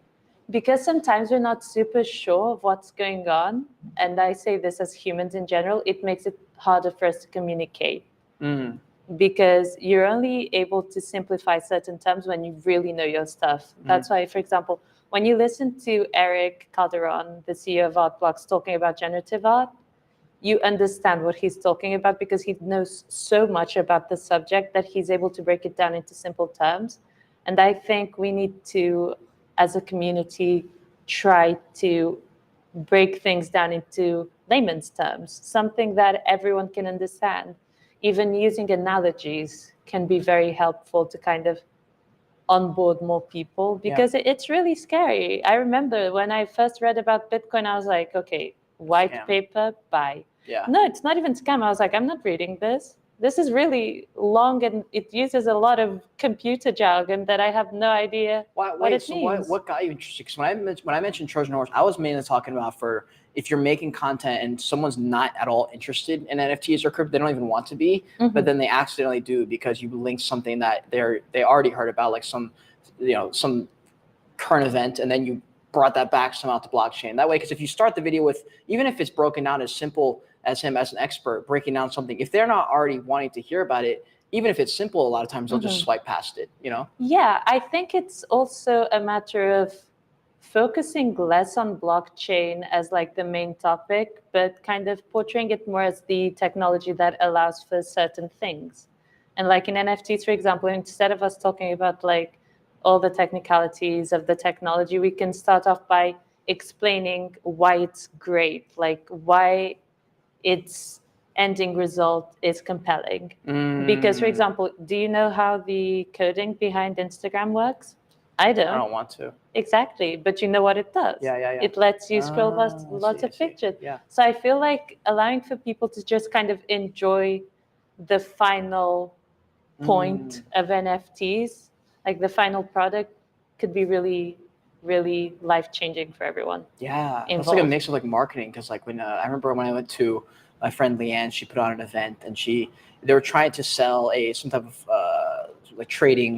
because sometimes we're not super sure of what's going on, and I say this as humans in general, it makes it harder for us to communicate. Because you're only able to simplify certain terms when you really know your stuff. That's why, for example, when you listen to Eric Calderon, the CEO of ARTBLOCKS, talking about generative art, you understand what he's talking about because he knows so much about the subject that he's able to break it down into simple terms. And I think we need to, as a community, try to break things down into layman's terms, something that everyone can understand. Even using analogies can be very helpful to kind of onboard more people, because it's really scary. I remember when I first read about Bitcoin, I was like, okay, white Scam. paper, buy. Yeah. No, it's not even scam. I was like, I'm not reading this. This is really long and it uses a lot of computer jargon that I have no idea what it means. What got you interested? Because when I mentioned Trojan horse, I was mainly talking about for if you're making content and someone's not at all interested in NFTs or crypto, they don't even want to be, but then they accidentally do because you linked something that they already heard about, like some current event, and then you brought that back somehow to blockchain. That way, because if you start the video with, even if it's broken down as simple as him as an expert breaking down something, if they're not already wanting to hear about it, even if it's simple, a lot of times they'll just swipe past it, you know? Yeah, I think it's also a matter of focusing less on blockchain as like the main topic, but kind of portraying it more as the technology that allows for certain things. And like in NFTs, for example, instead of us talking about like all the technicalities of the technology, we can start off by explaining why it's great, like why its ending result is compelling. Because, for example, do you know how the coding behind Instagram works? I I don't want to. Exactly, but you know what it does. Yeah. It lets you scroll lots of pictures. Yeah. So I feel like allowing for people to just kind of enjoy the final point of NFTs, like the final product, could be really, really life-changing for everyone. Yeah, it's like a Involved. mix of like marketing, because like when I remember when I went to my friend Leanne, she put on an event, and they were trying to sell some type of like trading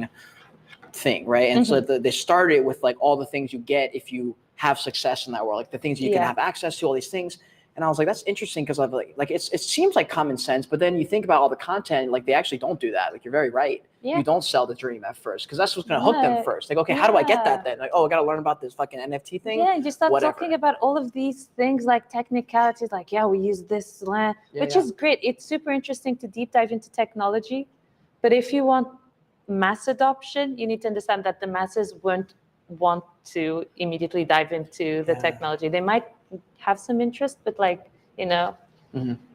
thing, right? And so they started with like all the things you get if you have success in that world, like the things you can have access to, all these things. And I was like, that's interesting, because I've like it seems like common sense, but then you think about all the content, like they actually don't do that. Like you're very right. You don't sell the dream at first, because that's what's going to hook them first. Like, okay, how do I get that then? Like, oh, I got to learn about this fucking NFT thing. Yeah, you start talking about all of these things like technicalities, like, we use this land, which is great. It's super interesting to deep dive into technology. But if you want mass adoption, you need to understand that the masses won't want to immediately dive into the technology. They might have some interest, but like,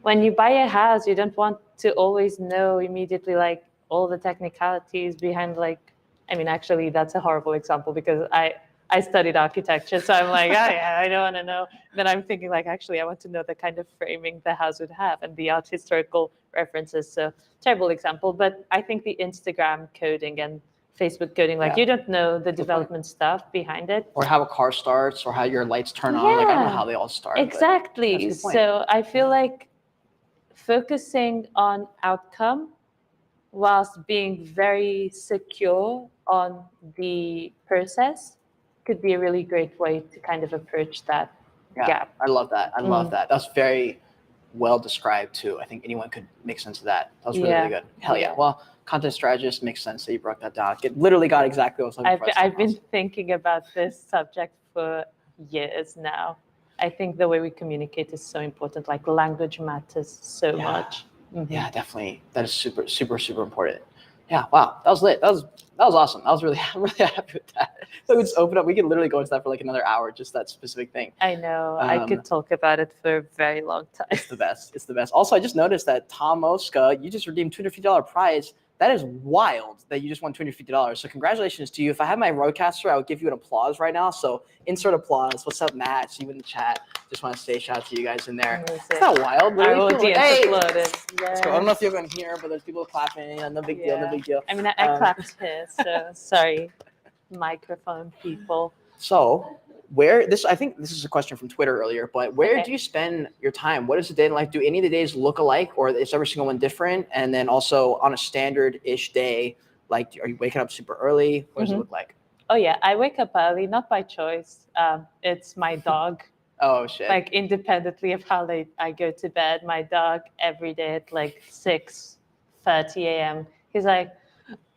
when you buy a house, you don't want to always know immediately like all the technicalities behind, like, I mean, actually that's a horrible example, because I studied architecture, so I'm like, I don't want to know. Then I'm thinking like, actually, I want to know the kind of framing the house would have and the art historical references. So terrible example, but I think the Instagram coding and Facebook coding, like you don't know the development stuff behind it. Or how a car starts, or how your lights turn on. Like, I don't know how they all start. Exactly. So I feel like focusing on outcome whilst being very secure on the process could be a really great way to kind of approach that gap. I love that. I love that. That's very well described too. I think anyone could make sense of that. That was really, really good. Hell yeah. Well, content strategist makes sense that you broke that down. It literally got exactly what I was looking for. I've been thinking about this subject for years now. I think the way we communicate is so important. Like language matters so much. Yeah, definitely. That is super, super, super important. Yeah. Wow. That was lit. That was awesome. I'm really happy with that. So we just open up. We can literally go into that for like another hour, just that specific thing. I know. I could talk about it for a very long time. It's the best. It's the best. Also, I just noticed that Tom Oska, you just redeemed $250 prize. That is wild that you just won $250. So congratulations to you. If I had my RodeCaster, I would give you an applause right now. So insert applause. What's up, Matt? See you in the chat. Just want to say shout out to you guys in there. It's not wild. I will Hey! applaud it. Yes. I don't know if you're going to hear, but there's people clapping. No big deal. No big deal. I mean, I clapped here, so sorry, microphone people. So I think this is a question from Twitter earlier, but where do you spend your time? What is the day like? Do any of the days look alike, or is every single one different? And then also on a standard-ish day, like, are you waking up super early? What does it look like? Oh yeah, I wake up early, not by choice. It's my dog. Oh shit. Like independently of how late I go to bed, my dog every day at like 6:30 a.m. He's like,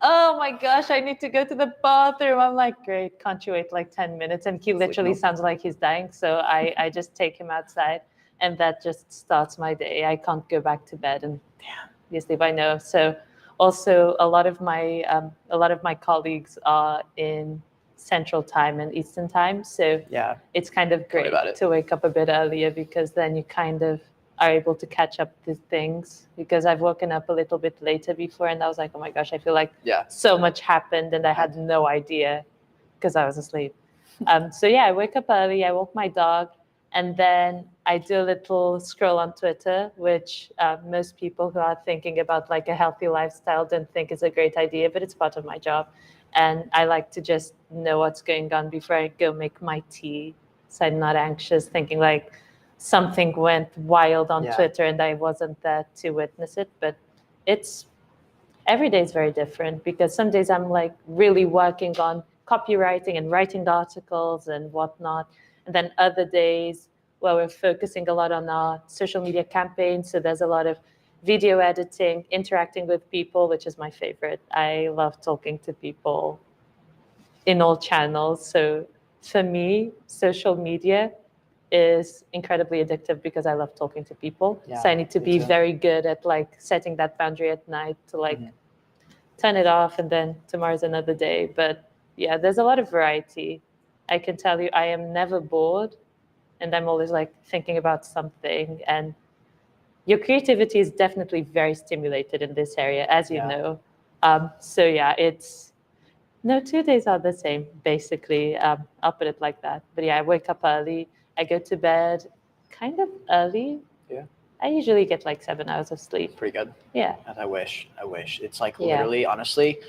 oh my gosh, I need to go to the bathroom. I'm like, great, can't you wait like 10 minutes? And he literally sounds like he's dying. So I just take him outside, and that just starts my day. I can't go back to bed, and you sleep, I know. So also a lot of my colleagues are in Central Time and Eastern Time. So it's kind of great to wake up a bit earlier, because then you kind of are able to catch up to things, because I've woken up a little bit later before, and I was like, oh my gosh, I feel like so much happened and I had no idea because I was asleep. So I wake up early, I walk my dog, and then I do a little scroll on Twitter, which most people who are thinking about like a healthy lifestyle don't think is a great idea, but it's part of my job. And I like to just know what's going on before I go make my tea, so I'm not anxious thinking like something went wild on Twitter and I wasn't there to witness it. But every day is very different, because some days I'm like really working on copywriting and writing the articles and whatnot. And then other days where we're focusing a lot on our social media campaigns. So there's a lot of video editing, interacting with people, which is my favorite. I love talking to people in all channels. So for me, social media is incredibly addictive because I love talking to people. So I need to be very good at like setting that boundary at night to like turn it off, and then tomorrow's another day. But there's a lot of variety. I can tell you I am never bored, and I'm always like thinking about something. And your creativity is definitely very stimulated in this area, as you know. It's no 2 days are the same, basically. I'll put it like that. But I wake up early. I go to bed kind of early. I usually get like 7 hours of sleep. Pretty good. Yeah. I wish. It's like literally, honestly,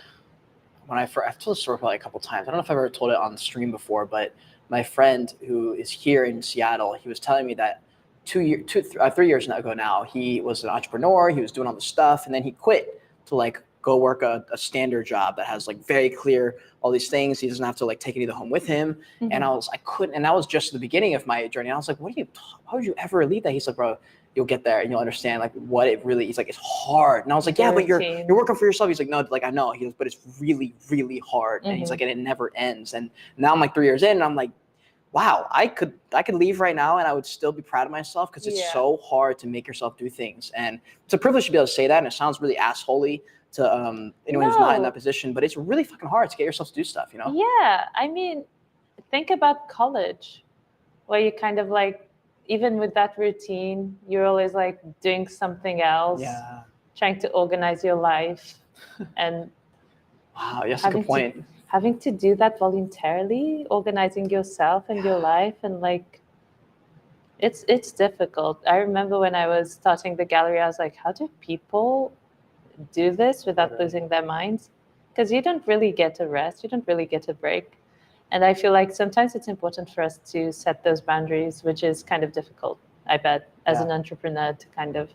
I've told this story probably a couple times. I don't know if I've ever told it on the stream before, but my friend who is here in Seattle, he was telling me that 3 years ago now, he was an entrepreneur. He was doing all the stuff, and then he quit to like go work a standard job that has like very clear all these things. He doesn't have to like take any of the home with him. Mhm. And I couldn't, and that was just the beginning of my journey. I was like, how would you ever leave that? He's like, bro, you'll get there and you'll understand like what it really is. Like, it's hard. And I was like, yeah, but you're working for yourself. He's like, no, like I know. He goes, but it's really, really hard. And he's like, and it never ends. And now I'm like 3 years in, and I'm like, wow, I could leave right now and I would still be proud of myself, because it's so hard to make yourself do things. And it's a privilege to be able to say that. And it sounds really assholey to anyone who's not in that position, but it's really fucking hard to get yourself to do stuff, you know? Yeah, I mean, think about college, where you kind of like, even with that routine, you're always like doing something else, trying to organize your life. And wow, yes, a good point. Having to do that voluntarily, organizing yourself and your life, and like, it's difficult. I remember when I was starting the gallery, I was like, how do people do this without losing their minds? Because you don't really get a rest, you don't really get a break. And I feel like sometimes it's important for us to set those boundaries, which is kind of difficult, I bet, as an entrepreneur, to kind of,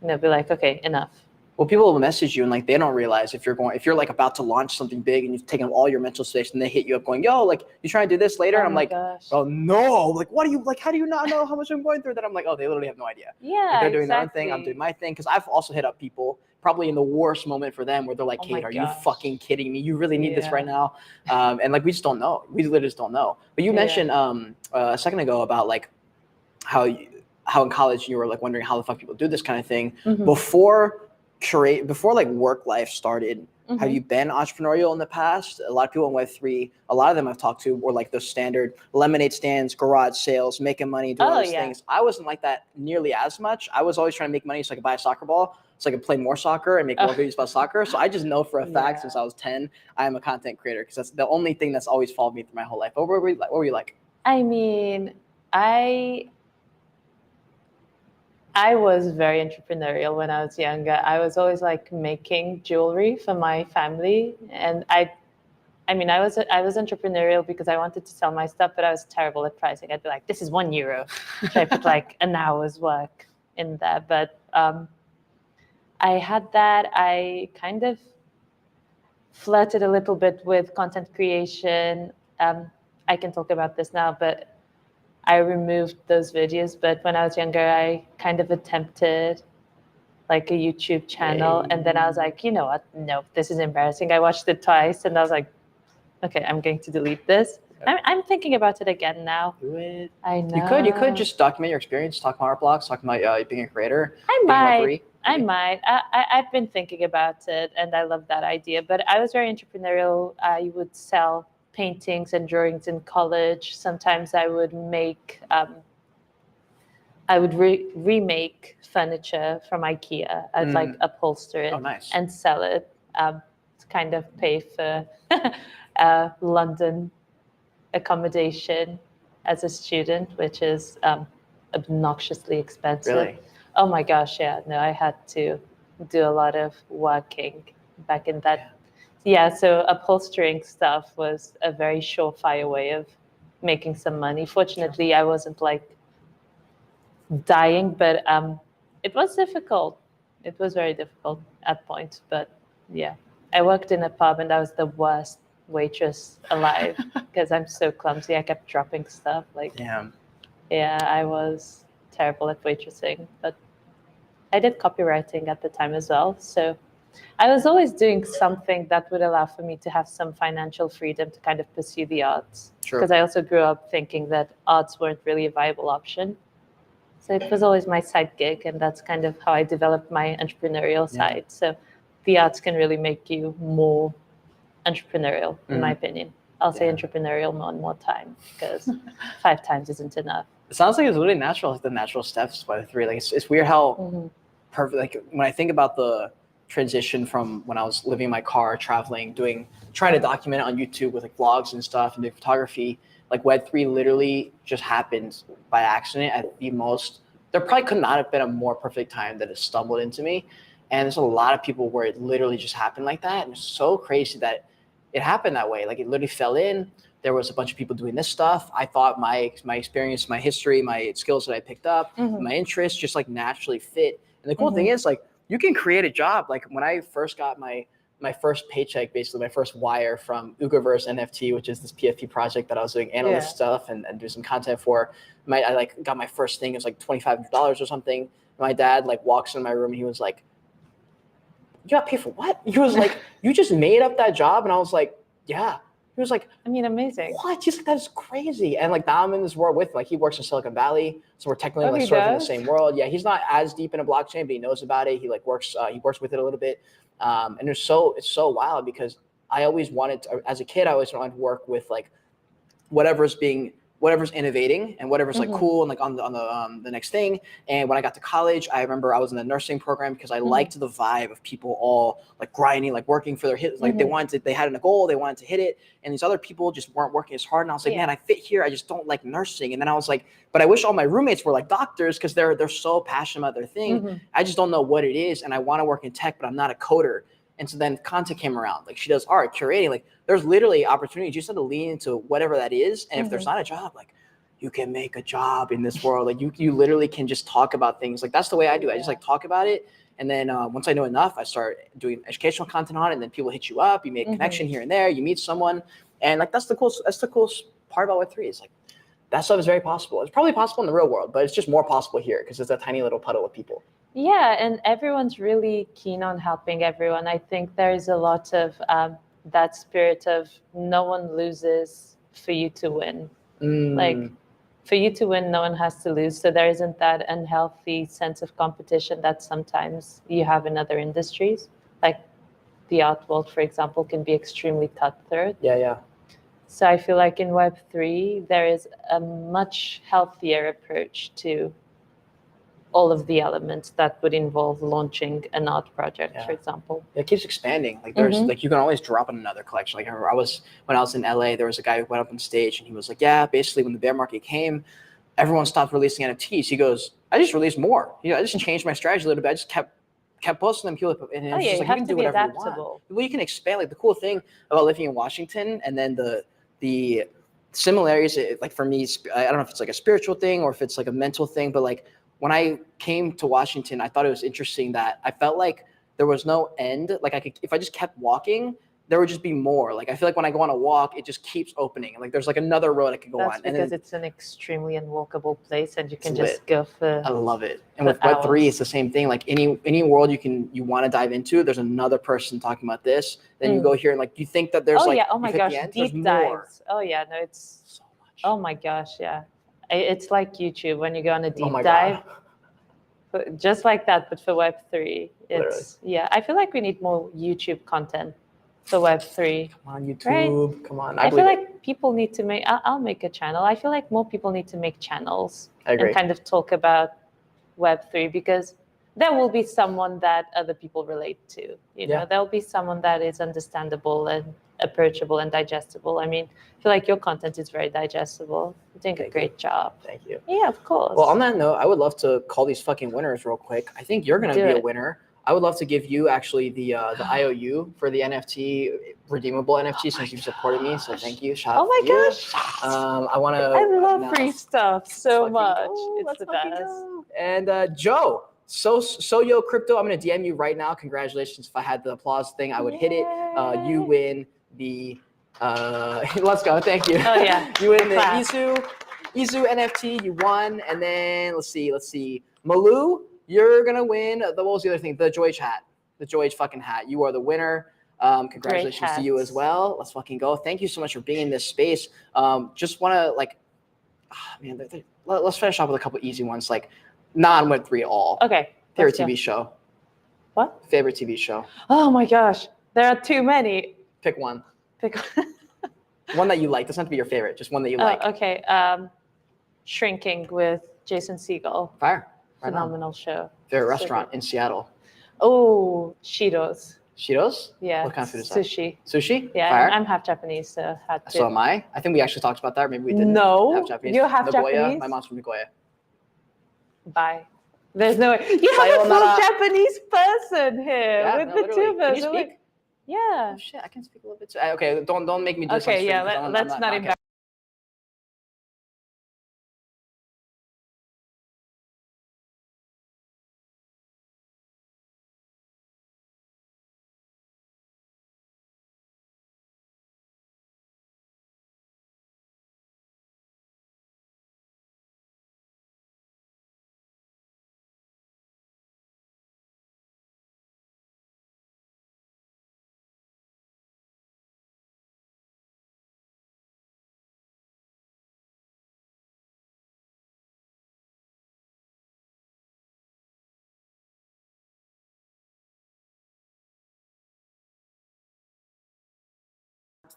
be like, okay, enough. Well, people will message you and like they don't realize if you're like about to launch something big and you've taken up all your mental space, and they hit you up going, yo, like, you trying to do this later? And I'm like, oh no, like, what do you like? How do you not know how much I'm going through? That I'm like, oh, they literally have no idea. Yeah, like, they're doing their own thing. I'm doing my thing. Because I've also hit up people probably in the worst moment for them, where they're like, Kate, are you fucking kidding me? You really need this right now? And like, we just don't know. We literally just don't know. But you mentioned a second ago about like how in college you were like wondering how the fuck people do this kind of thing. Before like work life started, have you been entrepreneurial in the past? A lot of people in Web3, a lot of them I've talked to were like the standard lemonade stands, garage sales, making money, doing all those things. I wasn't like that nearly as much. I was always trying to make money so I could buy a soccer ball, so I could play more soccer and make more videos about soccer. So I just know for a fact since I was 10, I am a content creator, because that's the only thing that's always followed me through my whole life. What were you like? I mean, I was very entrepreneurial when I was younger. I was always like making jewelry for my family, and I was entrepreneurial because I wanted to sell my stuff, but I was terrible at pricing. I'd be like, this is €1. So I put like an hour's work in there. But I had that. I kind of flirted a little bit with content creation. I can talk about this now, but I removed those videos. But when I was younger, I kind of attempted like a YouTube channel. And then I was like, you know what? No, this is embarrassing. I watched it twice and I was like, okay, I'm going to delete this. I'm thinking about it again now. Do it. I know. You could just document your experience, talk about ARTBLOCKS, talk about being a creator. I might. I've been thinking about it, and I love that idea. But I was very entrepreneurial. I would sell paintings and drawings in college. Sometimes I would make, remake furniture from IKEA. I'd like upholster it and sell it to kind of pay for London accommodation as a student, which is obnoxiously expensive. Really? Oh my gosh, yeah. No, I had to do a lot of working back in that. Yeah, so upholstering stuff was a very surefire way of making some money. Fortunately, I wasn't like dying, but it was difficult. It was very difficult at points, but yeah. I worked in a pub and I was the worst waitress alive because I'm so clumsy. I kept dropping stuff. Yeah, I was terrible at waitressing, but I did copywriting at the time as well. So I was always doing something that would allow for me to have some financial freedom to kind of pursue the arts. Because I also grew up thinking that arts weren't really a viable option. So it was always my side gig, and that's kind of how I developed my entrepreneurial side. So the arts can really make you more entrepreneurial, in my opinion. I'll say entrepreneurial one more time, because 5 times isn't enough. It sounds like it's really natural, like the natural steps by the 3. Like it's weird how perfect. Like when I think about the transition from when I was living in my car, traveling, trying to document it on YouTube with like vlogs and stuff and doing photography, like Web3 literally just happened by accident at the most. There probably could not have been a more perfect time that it stumbled into me. And there's a lot of people where it literally just happened like that. And it's so crazy that it happened that way. Like it literally fell in. there was a bunch of people doing this stuff. I thought my experience, my history, my skills that I picked up, my interests just like naturally fit. And the cool thing is like you can create a job. Like when I first got my first paycheck, basically my first wire from Ugaverse NFT, which is this PFP project that I was doing analyst stuff and doing some content for. I like got my first thing. It was like $2,500 or something. My dad like walks in my room and he was like, "You got paid for what?" He was like, "You just made up that job?" And I was like, "Yeah." He was like, I mean, amazing. "What?" He's like, "That is crazy." And like now I'm in this world with like he works in Silicon Valley, so we're technically like sort of in the same world. Yeah, he's not as deep in a blockchain, but he knows about it. He like works with it a little bit, and it's so wild because I always wanted to, as a kid, I always wanted to work with like whatever's innovating and whatever's like cool and like on the next thing. And when I got to college, I remember I was in the nursing program because I liked the vibe of people all like grinding, like working for their hit. Like they had a goal, they wanted to hit it. And these other people just weren't working as hard. And I was like, man, I fit here. I just don't like nursing. And then I was like, but I wish all my roommates were like doctors because they're so passionate about their thing. I just don't know what it is. And I want to work in tech, but I'm not a coder. And so then content came around. Like she does art, curating. Like there's literally opportunities. You just have to lean into whatever that is. And if there's not a job, like you can make a job in this world. Like you literally can just talk about things. Like that's the way I do it. I just like talk about it. And then once I know enough, I start doing educational content on it. And then people hit you up. You make connection here and there. You meet someone. And like that's the coolest part about Web3 is like that stuff is very possible. It's probably possible in the real world, but it's just more possible here because it's a tiny little puddle of people. Yeah, and everyone's really keen on helping everyone. I think there's a lot of that spirit of no one loses for you to win. Like for you to win, no one has to lose. So there isn't that unhealthy sense of competition that sometimes you have in other industries. Like the art world, for example, can be extremely cutthroat. Yeah. So I feel like in Web3, there is a much healthier approach to all of the elements that would involve launching an art project, for example. It keeps expanding. Like there's like you can always drop in another collection. Like I remember when I was in LA, there was a guy who went up on stage and he was like, "Yeah, basically when the bear market came, everyone stopped releasing NFTs." He goes, "I just released more. I just changed my strategy a little bit. I just kept posting them. People, and it's just like you can do whatever you want. Well, you can expand. Like the cool thing about living in Washington, and then the similarities. Like for me, I don't know if it's like a spiritual thing or if it's like a mental thing, but like when I came to Washington, I thought it was interesting that I felt like there was no end. Like if I just kept walking, there would just be more. Like I feel like when I go on a walk, it just keeps opening. Like there's like another road I could go on. That's because it's an extremely unwalkable place, and you can just lit. go for. I love it. And with Web3, it's the same thing. Like any world you want to dive into, there's another person talking about this. Then you go here and like you think that there's oh my gosh, deep dives. More. Oh yeah, no, it's so much. Oh my gosh, yeah. It's like YouTube when you go on a deep dive. Just like that, but for Web3. I feel like we need more YouTube content for Web3. Come on, YouTube. Right? Come on. I feel like people need to make, I'll make a channel. I feel like more people need to make channels and kind of talk about Web3 because there will be someone that other people relate to. You know, there'll be someone that is understandable and approachable and digestible. I mean, I feel like your content is very digestible. You're doing a great job. Thank you. Yeah, of course. Well, on that note, I would love to call these fucking winners real quick. I think you're going to be a winner. I would love to give you actually the IOU for the NFT, redeemable NFT, since you've supported me. So thank you. Shout out to you. Gosh. I want to. I love free stuff so much. It's the best. And Joe, Yo Crypto, I'm going to DM you right now. Congratulations. If I had the applause thing, I would hit it. You win the. Let's go. Thank you. Oh yeah. You win the Izu NFT. You won. And then let's see. Malou, you're gonna win. What was the other thing? The Joyage hat. The Joyage fucking hat. You are the winner. Congratulations to you as well. Let's fucking go. Thank you so much for being in this space. Just want to let's finish off with a couple easy ones, like non-Web3 at all. Okay. Favorite TV show. What? Favorite TV show. Oh my gosh, there are too many. Pick one. One that you like. Doesn't have to be your favorite. Just one that you like. Okay. Shrinking with Jason Segel. Fire. Phenomenal show. Favorite restaurant in Seattle. Oh, Cheetos. Cheetos? Yeah. What kind of food is that? Sushi. Sushi? Yeah, Fire. I'm half Japanese, so had to. So am I. I think we actually talked about that. Or maybe we didn't. No. Half Japanese. You're half Nagoya. Japanese? My mom's from Nagoya. Bye. There's no way. You have a full Japanese person here with the two of us. Yeah. Oh, shit, I can speak a little bit. Okay, don't make me do this on Okay, stream, yeah, 'cause I'm let's not podcast. embarrass.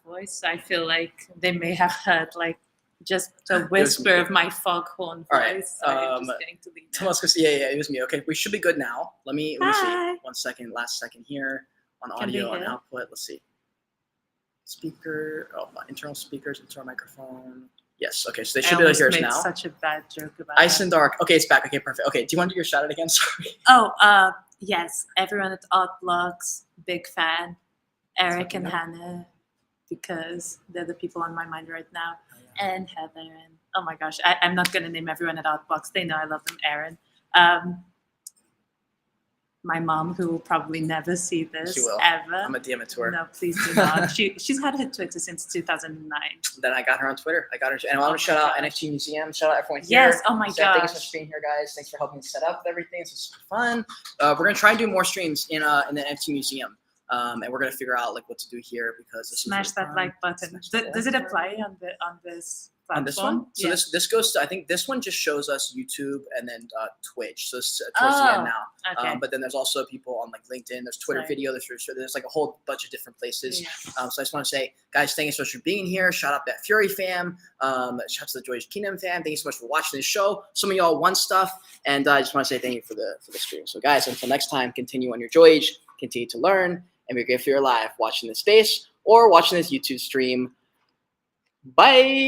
voice. I feel like they may have heard like just a whisper of my foghorn voice. All right, So I'm just going to leave. Let's go see. Yeah, it was me. Okay, we should be good now. Let me see. Hi. 1 second, last second here on Can we audio and hear? output. Let's see. Speaker. Oh, my internal speakers, internal microphone. Yes. Okay, so they I should be able to almost hear us made now. such a bad joke about Ice it. and dark. Okay, it's back. Okay, perfect. Okay, do you want to do your shout out again? Sorry. Oh, yes, everyone at ARTBLOCKS, big fan. Eric and Yep. Hannah, because they're the people on my mind right now. And Heather, and oh my gosh, I'm not going to name everyone at ARTBLOCKS. They know I love them. Aaron. My mom, who will probably never see this She will. ever. I'm a DM to her. No, please do not. She's had her Twitter since 2009. Then I got her on Twitter. And I want Oh to shout my out gosh. NFT Museum. Shout out everyone here. Yes, oh my Seth, thank you so gosh. much for being here, guys. Thanks for helping me set up everything. This was fun. We're gonna try and do more streams in the NFT Museum, and we're gonna figure out like what to do here because this Smash is that fun. like button. Smash that Does it like apply on this platform? on this one? So Yeah. this goes to, I think this one just shows us YouTube and then Twitch. So it's towards the end now. Okay. But then there's also people on like LinkedIn. There's Twitter Sorry. video. There's like a whole bunch of different places. Yeah. So I just want to say, guys, thank you so much for being here. Shout out that Fury fam. Shout out to the Joyage Kingdom fam. Thank you so much for watching this show. Some of y'all want stuff, and I just want to say thank you for the stream. So guys, until next time, continue on your Joyage, continue to learn, and be grateful you're live watching this space or watching this YouTube stream. Bye.